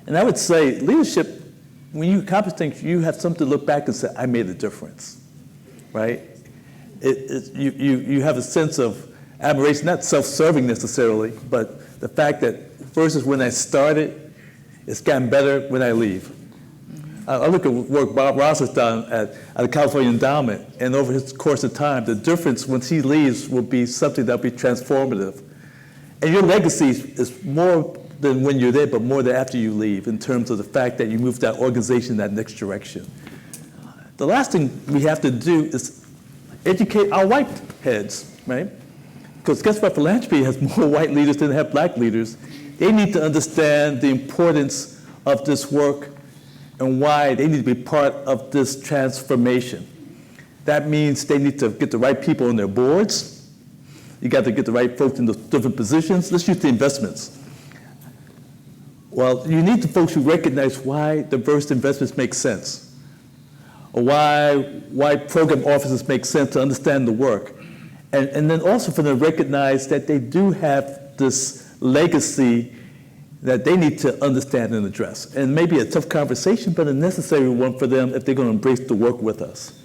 S5: And I would say leadership, when you accomplish things, you have something to look back and say, I made a difference, right? You have a sense of admiration, not self-serving necessarily, but the fact that versus when I started, it's gotten better when I leave. I look at work Bob Ross has done at the California Endowment, and over his course of time, the difference once he leaves will be something that will be transformative. And your legacy is more than when you're there, but more than after you leave, in terms of the fact that you move that organization in that next direction. The last thing we have to do is educate our white heads, right? Because guess what? Philanthropy has more white leaders than they have black leaders. They need to understand the importance of this work and why they need to be part of this transformation. That means they need to get the right people on their boards. You got to get the right folks in those different positions. Let's use the investments. Well, you need the folks who recognize why diverse investments make sense, or why program offices make sense to understand the work. And then also for them to recognize that they do have this legacy that they need to understand and address. And maybe a tough conversation, but a necessary one for them if they're going to embrace the work with us.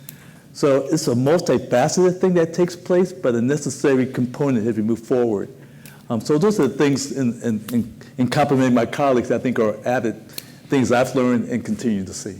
S5: So it's a multifaceted thing that takes place, but a necessary component as we move forward. So those are the things in complimenting my colleagues I think are added things I've learned and continue to see.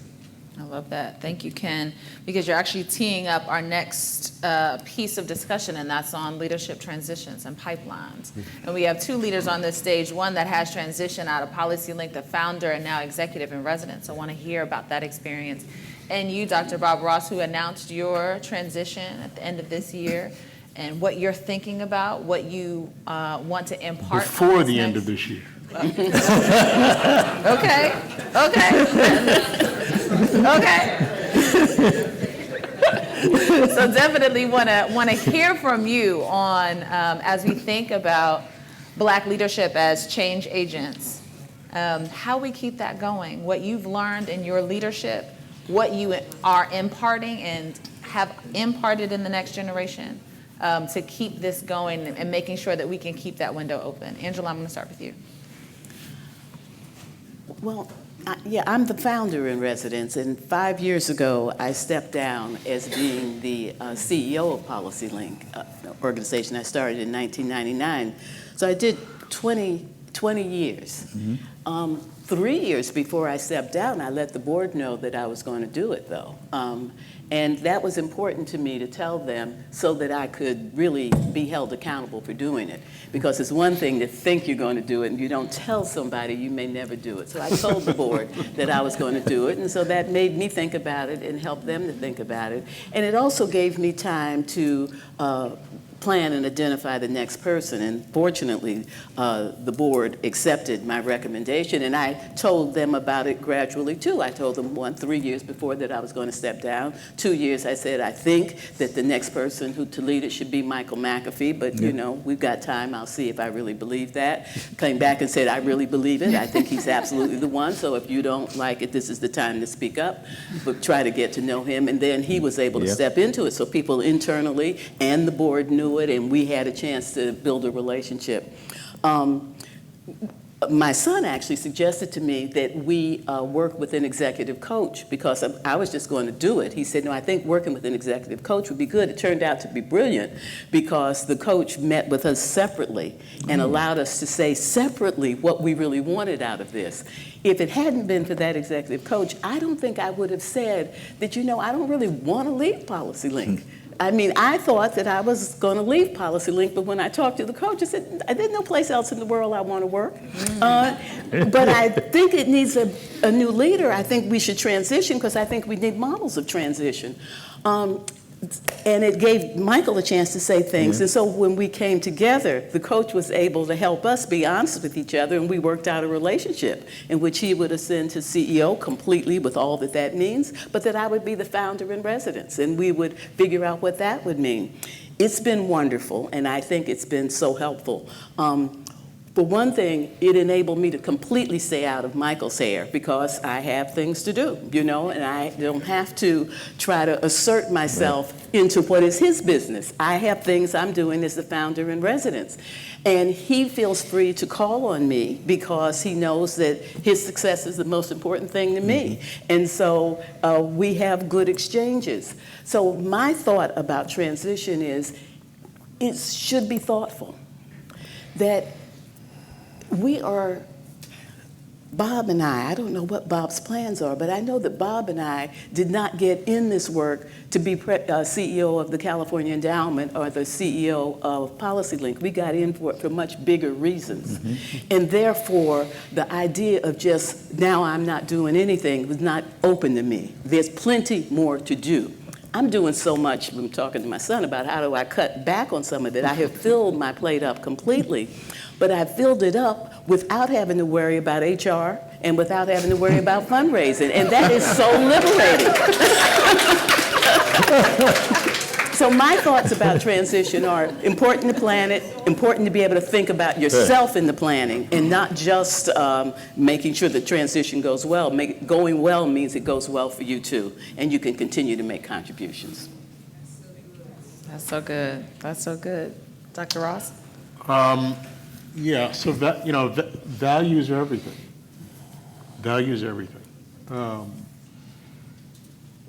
S1: I love that. Thank you, Ken, because you're actually teeing up our next piece of discussion, and that's on leadership transitions and pipelines. And we have two leaders on this stage, one that has transitioned out of PolicyLink, the founder and now executive in residence. So I want to hear about that experience. And you, Dr. Bob Ross, who announced your transition at the end of this year, and what you're thinking about, what you want to impart.
S2: Before the end of this year.
S1: Okay. So definitely want to hear from you on as we think about Black leadership as change agents, how we keep that going, what you've learned in your leadership, what you are imparting and have imparted in the next generation to keep this going and making sure that we can keep that window open. Angela, I'm going to start with you.
S4: Well, I'm the founder in residence, and 5 years ago, I stepped down as being the CEO of PolicyLink, organization I started in 1999. So I did 20 years. 3 years before I stepped down, I let the board know that I was going to do it, though. And that was important to me to tell them so that I could really be held accountable for doing it. Because it's one thing to think you're going to do it, and you don't tell somebody, you may never do it. So I told the board that I was going to do it, and so that made me think about it and helped them to think about it. And it also gave me time to plan and identify the next person. And fortunately, the board accepted my recommendation, and I told them about it gradually too. I told them 3 years before that I was going to step down. 2 years I said, I think that the next person to lead it should be Michael McAfee, but you know, we've got time, I'll see if I really believe that. Came back and said, I really believe it. I think he's absolutely the one, so if you don't like it, this is the time to speak up, but try to get to know him. And then he was able to step into it, so people internally and the board knew it, and we had a chance to build a relationship. My son actually suggested to me that we work with an executive coach because I was just going to do it. He said, no, I think working with an executive coach would be good. It turned out to be brilliant because the coach met with us separately and allowed us to say separately what we really wanted out of this. If it hadn't been for that executive coach, I don't think I would have said that, you know, I don't really want to leave PolicyLink. I mean, I thought that I was going to leave PolicyLink, but when I talked to the coach, I said, there's no place else in the world I want to work. But I think it needs a new leader. I think we should transition because I think we need models of transition. And it gave Michael a chance to say things. And so when we came together, the coach was able to help us be honest with each other, and we worked out a relationship in which he would ascend to CEO completely with all that that means, but that I would be the founder in residence, and we would figure out what that would mean. It's been wonderful, and I think it's been so helpful. For one thing, it enabled me to completely stay out of Michael's hair because I have things to do, you know, and I don't have to try to assert myself into what is his business. I have things I'm doing as the founder in residence. And he feels free to call on me because he knows that his success is the most important thing to me. And so we have good exchanges. So my thought about transition is it should be thoughtful. That we are, Bob and I don't know what Bob's plans are, but I know that Bob and I did not get in this work to be CEO of the California Endowment or the CEO of PolicyLink. We got in for it for much bigger reasons. And therefore, the idea of just, now I'm not doing anything was not open to me. There's plenty more to do. I'm doing so much, I'm talking to my son about how do I cut back on some of it. I have filled my plate up completely. But I filled it up without having to worry about HR and without having to worry about fundraising. And that is so liberating. So my thoughts about transition are important to plan it, important to be able to think about yourself in the planning and not just making sure the transition goes well. Going well means it goes well for you too, and you can continue to make contributions.
S1: That's so good. That's so good. Dr. Ross?
S2: Yeah, so that, you know, values are everything. Values everything.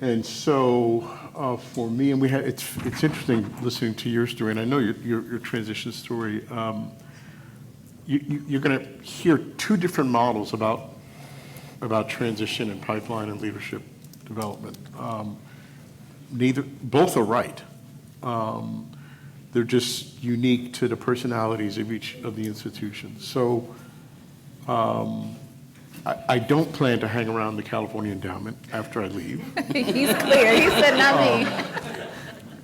S2: And so for me, and it's interesting listening to your story, and I know your transition story. You're going to hear two different models about transition and pipeline and leadership development. Both are right. They're just unique to the personalities of each of the institutions. So I don't plan to hang around the California Endowment after I leave.
S1: He's clear. He said not me.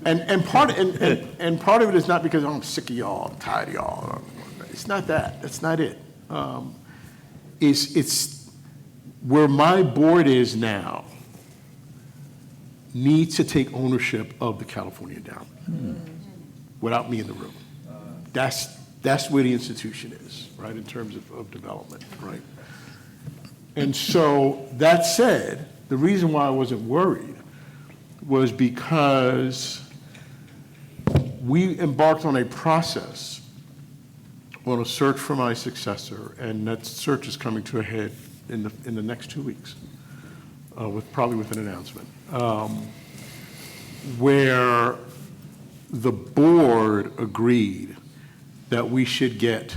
S2: And part of it is not because I'm sick of y'all, I'm tired of y'all. It's not that. That's not it. It's where my board is now needs to take ownership of the California Endowment without me in the room. That's where the institution is, right, in terms of development, right? And so that said, the reason why I wasn't worried was because we embarked on a process, on a search for my successor, and that search is coming to a head in the next 2 weeks, probably with an announcement, where the board agreed that we should get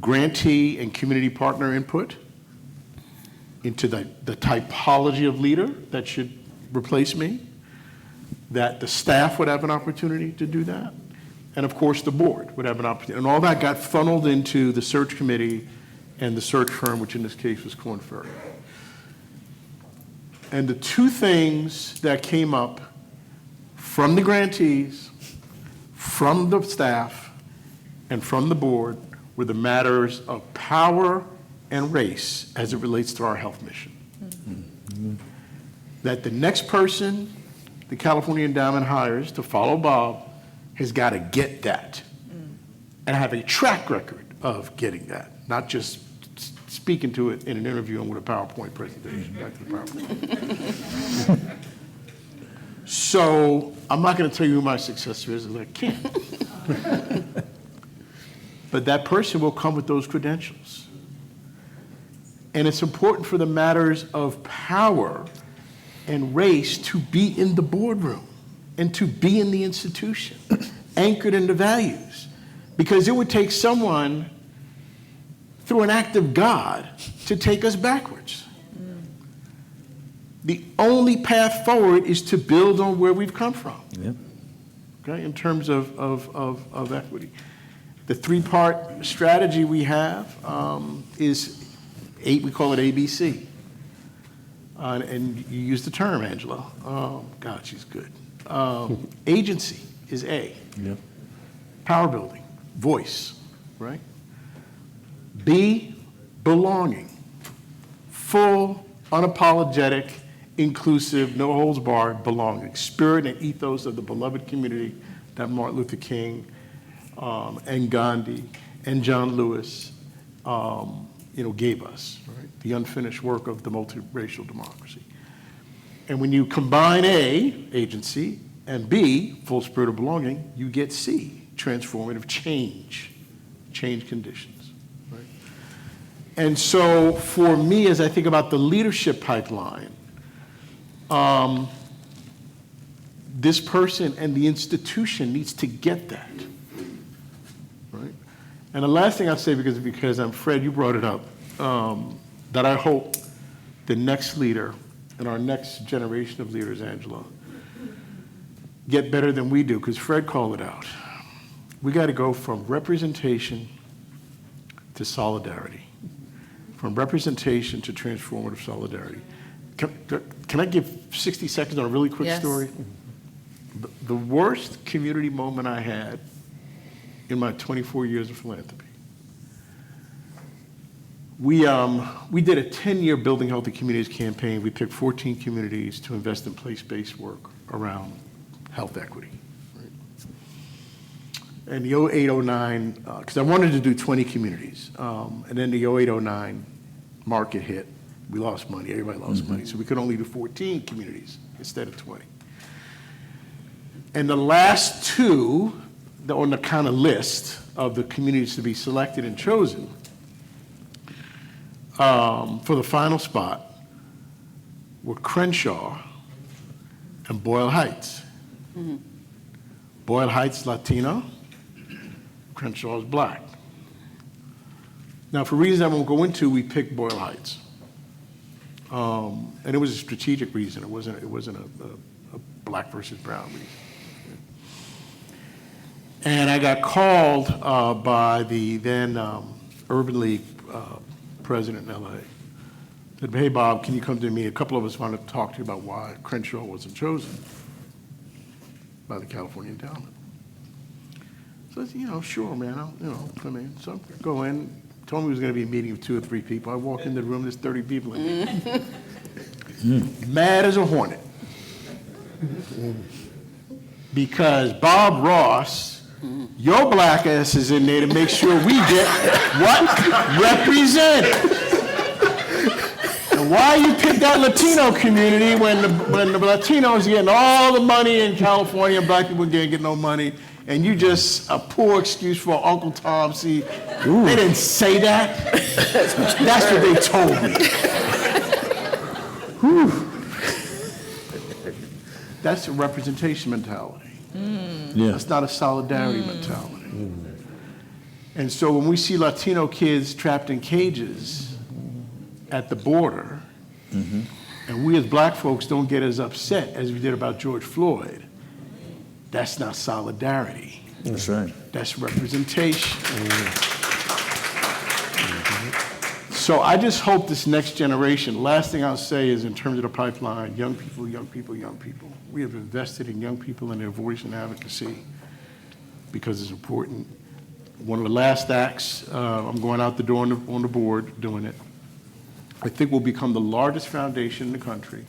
S2: grantee and community partner input into the typology of leader that should replace me, that the staff would have an opportunity to do that, and of course the board would have an opportunity. And all that got funneled into the search committee and the search firm, which in this case was Korn Ferry. And the two things that came up from the grantees, from the staff, and from the board were the matters of power and race as it relates to our health mission. Mm-hmm. That the next person the California Endowment hires to follow Bob has got to get that and have a track record of getting that, not just speaking to it in an interview and with a PowerPoint presentation. Back to the PowerPoint. So I'm not going to tell you who my successor is, as I can't. But that person will come with those credentials. And it's important for the matters of power and race to be in the boardroom and to be in the institution, anchored in the values. Because it would take someone, through an act of God, to take us backwards. The only path forward is to build on where we've come from, okay, in terms of equity. The three-part strategy we have is we call it ABC. And you use the term, Angela. Oh, God, she's good. Agency is A. Yeah. Power building, voice, right? B, belonging. Full, unapologetic, inclusive, no holds barred belonging. Spirit and ethos of the beloved community that Martin Luther King and Gandhi and John Lewis gave us, right? The unfinished work of the multiracial democracy. And when you combine A, agency, and B, full spirit of belonging, you get C, transformative change conditions, right? And so for me, as I think about the leadership pipeline, this person and the institution needs to get that, right? And the last thing I'll say, because Fred, you brought it up, that I hope the next leader and our next generation of leaders, Angela, get better than we do, because Fred called it out. We got to go from representation to solidarity, from representation to transformative solidarity. Can I give 60 seconds on a really quick story? The worst community moment I had in my 24 years of philanthropy. We did a 10-year Building Healthy Communities campaign. We picked 14 communities to invest in place-based work around health equity. Right? And the 08-09, because I wanted to do 20 communities, and then the 08-09 market hit. We lost money. Everybody lost money. So we could only do 14 communities instead of 20. And the last two on the kind of list of the communities to be selected and chosen for the final spot were Crenshaw and Boyle Heights. Mm-hmm. Boyle Heights Latino, Crenshaw is black. Now, for reasons I won't go into, we picked Boyle Heights. And it was a strategic reason. It wasn't a black versus brown reason. And I got called by the then Urban League president in LA. Said, hey, Bob, can you come to me? A couple of us wanted to talk to you about why Crenshaw wasn't chosen by the California Endowment. So I said, sure, man, I'll come in. So I go in, told me it was going to be a meeting of 2 or 3 people. I walk in the room, there's 30 people in there. Mad as a hornet. Because Bob Ross, your black ass is in there to make sure we get what? Represented. And why you pick that Latino community when the Latinos getting all the money in California and black people didn't get no money, and you just a poor excuse for Uncle Tom? See, they didn't say that. That's what they told me. That's a representation mentality.
S5: Yeah.
S2: That's not a solidarity mentality. And so when we see Latino kids trapped in cages at the border, and we as black folks don't get as upset as we did about George Floyd, that's not solidarity.
S5: That's right.
S2: That's representation. So I just hope this next generation, last thing I'll say is in terms of the pipeline, young people, young people, young people. We have invested in young people and their voice and advocacy because it's important. One of the last acts, I'm going out the door on the board doing it. I think we'll become the largest foundation in the country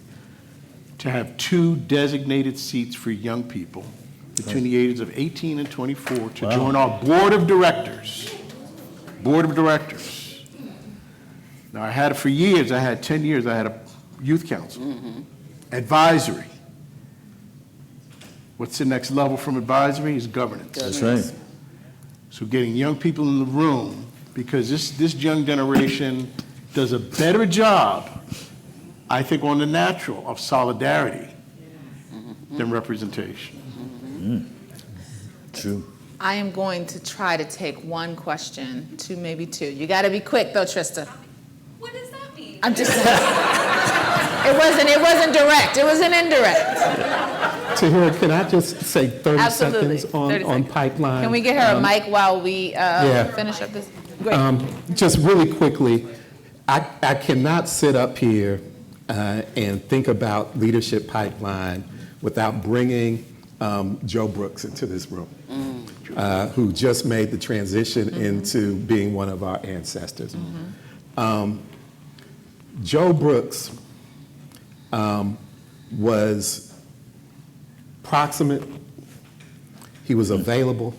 S2: to have 2 designated seats for young people between the ages of 18 and 24 to join our board of directors. Board of directors. Now, I had it for years. I had 10 years. I had a youth council. Advisory. What's the next level from advisory is governance.
S5: That's right.
S2: So getting young people in the room, because this young generation does a better job, I think, on the natural of solidarity than representation.
S5: True.
S1: I am going to try to take one question to maybe 2. You got to be quick, though, Trista.
S6: What does that mean?
S1: I'm just saying. It wasn't direct. It was an indirect.
S3: Tahira, can I just say 30
S1: Absolutely.
S3: seconds on
S1: 30 seconds.
S3: pipeline?
S1: Can we get her a mic while we finish up this? Great.
S3: Just really quickly, I cannot sit up here and think about leadership pipeline without bringing Joe Brooks into this room, who just made the transition into being one of our ancestors. Joe Brooks was proximate, he was available,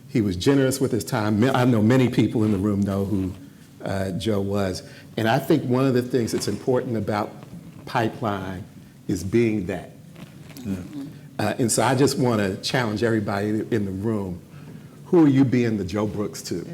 S3: he was generous with his time. I know many people in the room know who Joe was. And I think one of the things that's important about pipeline is being that. And so I just want to challenge everybody in the room, who are you being the Joe Brooks to?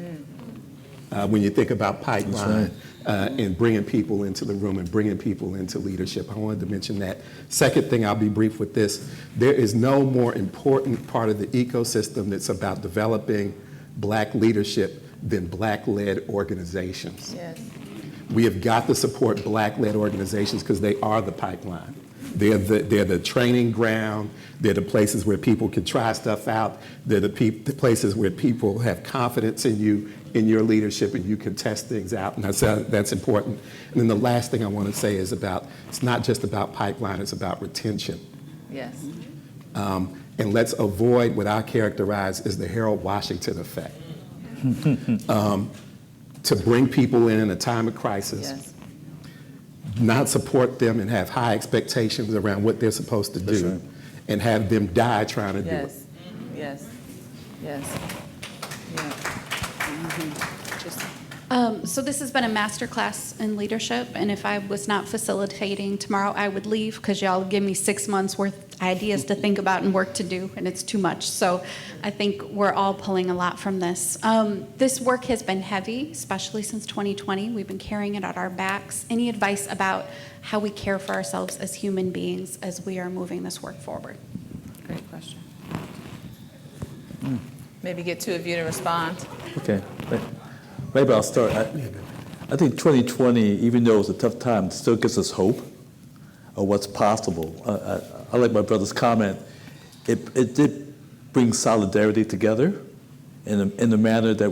S3: When you think about pipeline and bringing people into the room and bringing people into leadership. I wanted to mention that. Second thing, I'll be brief with this. There is no more important part of the ecosystem that's about developing black leadership than black-led organizations.
S1: Yes.
S3: We have got to support black-led organizations because they are the pipeline. They're the training ground. They're the places where people can try stuff out. They're the places where people have confidence in you, in your leadership, and you can test things out. And that's important. And then the last thing I want to say is it's not just about pipeline, it's about retention.
S1: Yes.
S3: And let's avoid what I characterize as the Harold Washington effect. To bring people in a time of crisis,
S1: Yes.
S3: not support them and have high expectations around what they're supposed to do,
S5: right.
S3: and have them die trying to do it.
S1: Yes. Yes. Yeah.
S6: So this has been a masterclass in leadership, and if I was not facilitating tomorrow, I would leave because y'all give me 6 months worth of ideas to think about and work to do, and it's too much. So I think we're all pulling a lot from this. This work has been heavy, especially since 2020. We've been carrying it on our backs. Any advice about how we care for ourselves as human beings as we are moving this work forward?
S1: Great question. Maybe get 2 of you to respond.
S5: Okay. Maybe I'll start. I think 2020, even though it was a tough time, still gives us hope of what's possible. I like my brother's comment. It did bring solidarity together in a manner that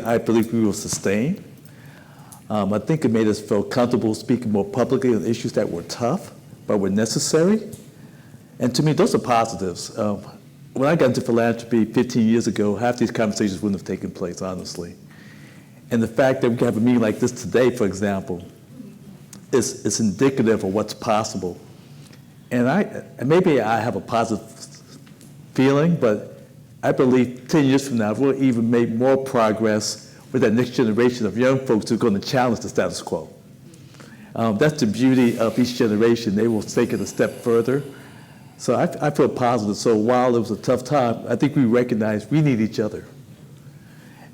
S5: I believe we will sustain. I think it made us feel comfortable speaking more publicly on issues that were tough, but were necessary. And to me, those are positives. When I got into philanthropy 15 years ago, half these conversations wouldn't have taken place, honestly. And the fact that we can have a meeting like this today, for example, is indicative of what's possible. And maybe I have a positive feeling, but I believe 10 years from now, we'll even make more progress with that next generation of young folks who are going to challenge the status quo. That's the beauty of each generation. They will take it a step further. So I feel positive. So while it was a tough time, I think we recognize we need each other.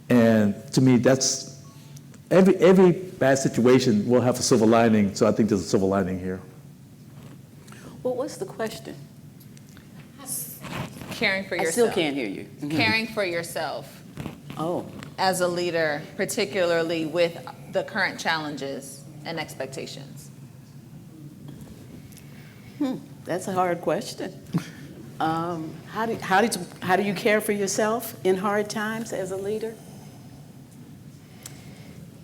S5: And to me, that's every bad situation will have a silver lining. So I think there's a silver lining here.
S4: Well, what's the question?
S1: Caring for
S4: I
S1: yourself.
S4: still can't hear you.
S1: Caring for yourself
S4: Oh,
S1: as a leader, particularly with the current challenges and expectations.
S4: that's a hard question. How do you care for yourself in hard times as a leader?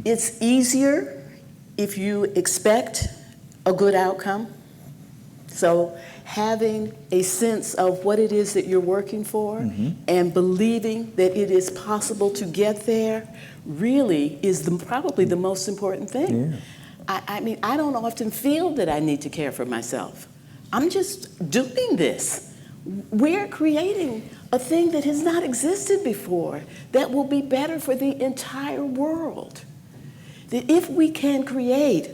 S4: It's easier if you expect a good outcome. So having a sense of what it is that you're working for and believing that it is possible to get there really is probably the most important thing. Yeah. I mean, I don't often feel that I need to care for myself. I'm just doing this. We're creating a thing that has not existed before that will be better for the entire world. That if we can create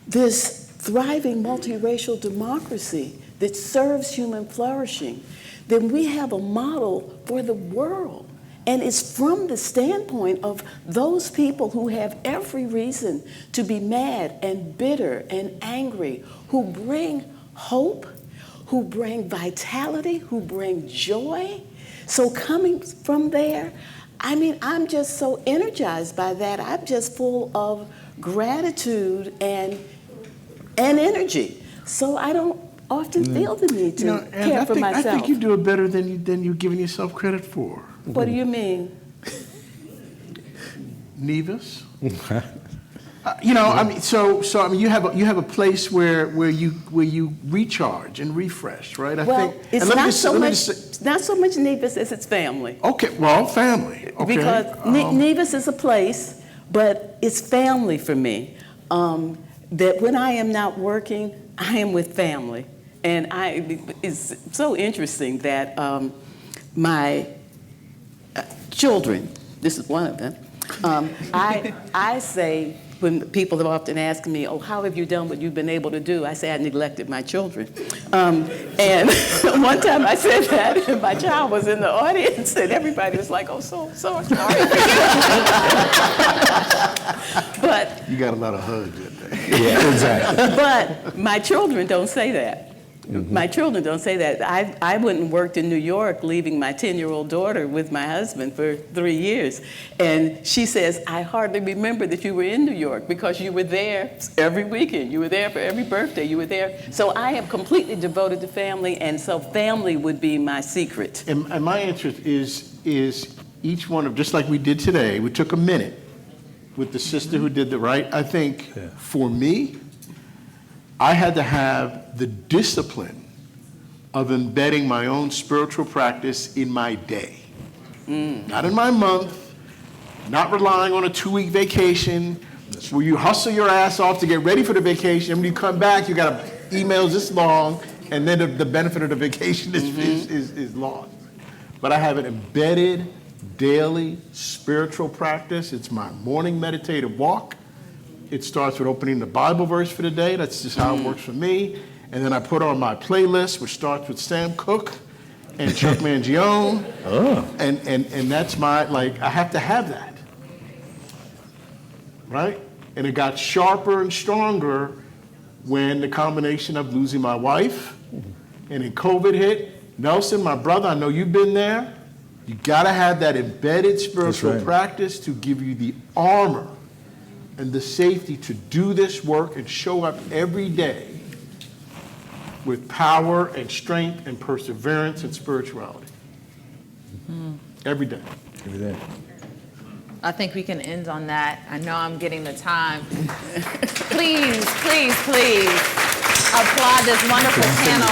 S4: this thriving multiracial democracy that serves human flourishing, then we have a model for the world. And it's from the standpoint of those people who have every reason to be mad and bitter and angry, who bring hope, who bring vitality, who bring joy. So coming from there, I mean, I'm just so energized by that. I'm just full of gratitude and energy. So I don't often feel the need to care for myself.
S2: I think you do it better than you're giving yourself credit for.
S4: What do you mean?
S2: Nevis? I mean, so I mean, you have a place where you recharge and refresh, right?
S4: Well, it's not so much Nevis as it's family.
S2: Okay, well, family. Okay.
S4: Because Nevis is a place, but it's family for me. That when I am not working, I am with family, and it's so interesting that my children. This is one of them. I say, when people have often asked me, oh, how have you done what you've been able to do? I say I neglected my children. And one time I said that, and my child was in the audience, and everybody was like, oh, so sorry for you. But
S2: you got a lot of hugs in there.
S3: Yeah, exactly.
S4: But my children don't say that. My children don't say that. I went and worked in New York, leaving my 10-year-old daughter with my husband for 3 years. And she says, I hardly remember that you were in New York because you were there every weekend. You were there for every birthday. You were there. So I am completely devoted to family, and so family would be my secret.
S2: And my answer is each one of, just like we did today, we took a minute with the sister who did the right. I think for me, I had to have the discipline of embedding my own spiritual practice in my day. Not in my month, not relying on a 2-week vacation where you hustle your ass off to get ready for the vacation, and when you come back, you got emails this long, and then the benefit of the vacation is lost. But I have an embedded daily spiritual practice. It's my morning meditative walk. It starts with opening the Bible verse for the day. That's just how it works for me. And then I put on my playlist, which starts with Sam Cooke and Chuck Mangione. And that's my, I have to have that. Right? And it got sharper and stronger when the combination of losing my wife and then COVID hit. Nelson, my brother, I know you've been there. You got to have that embedded spiritual practice to give you the armor and the safety to do this work and show up every day with power and strength and perseverance and spirituality. Every day.
S5: Every day.
S1: I think we can end on that. I know I'm getting the time. Please, please, please applaud this wonderful panel.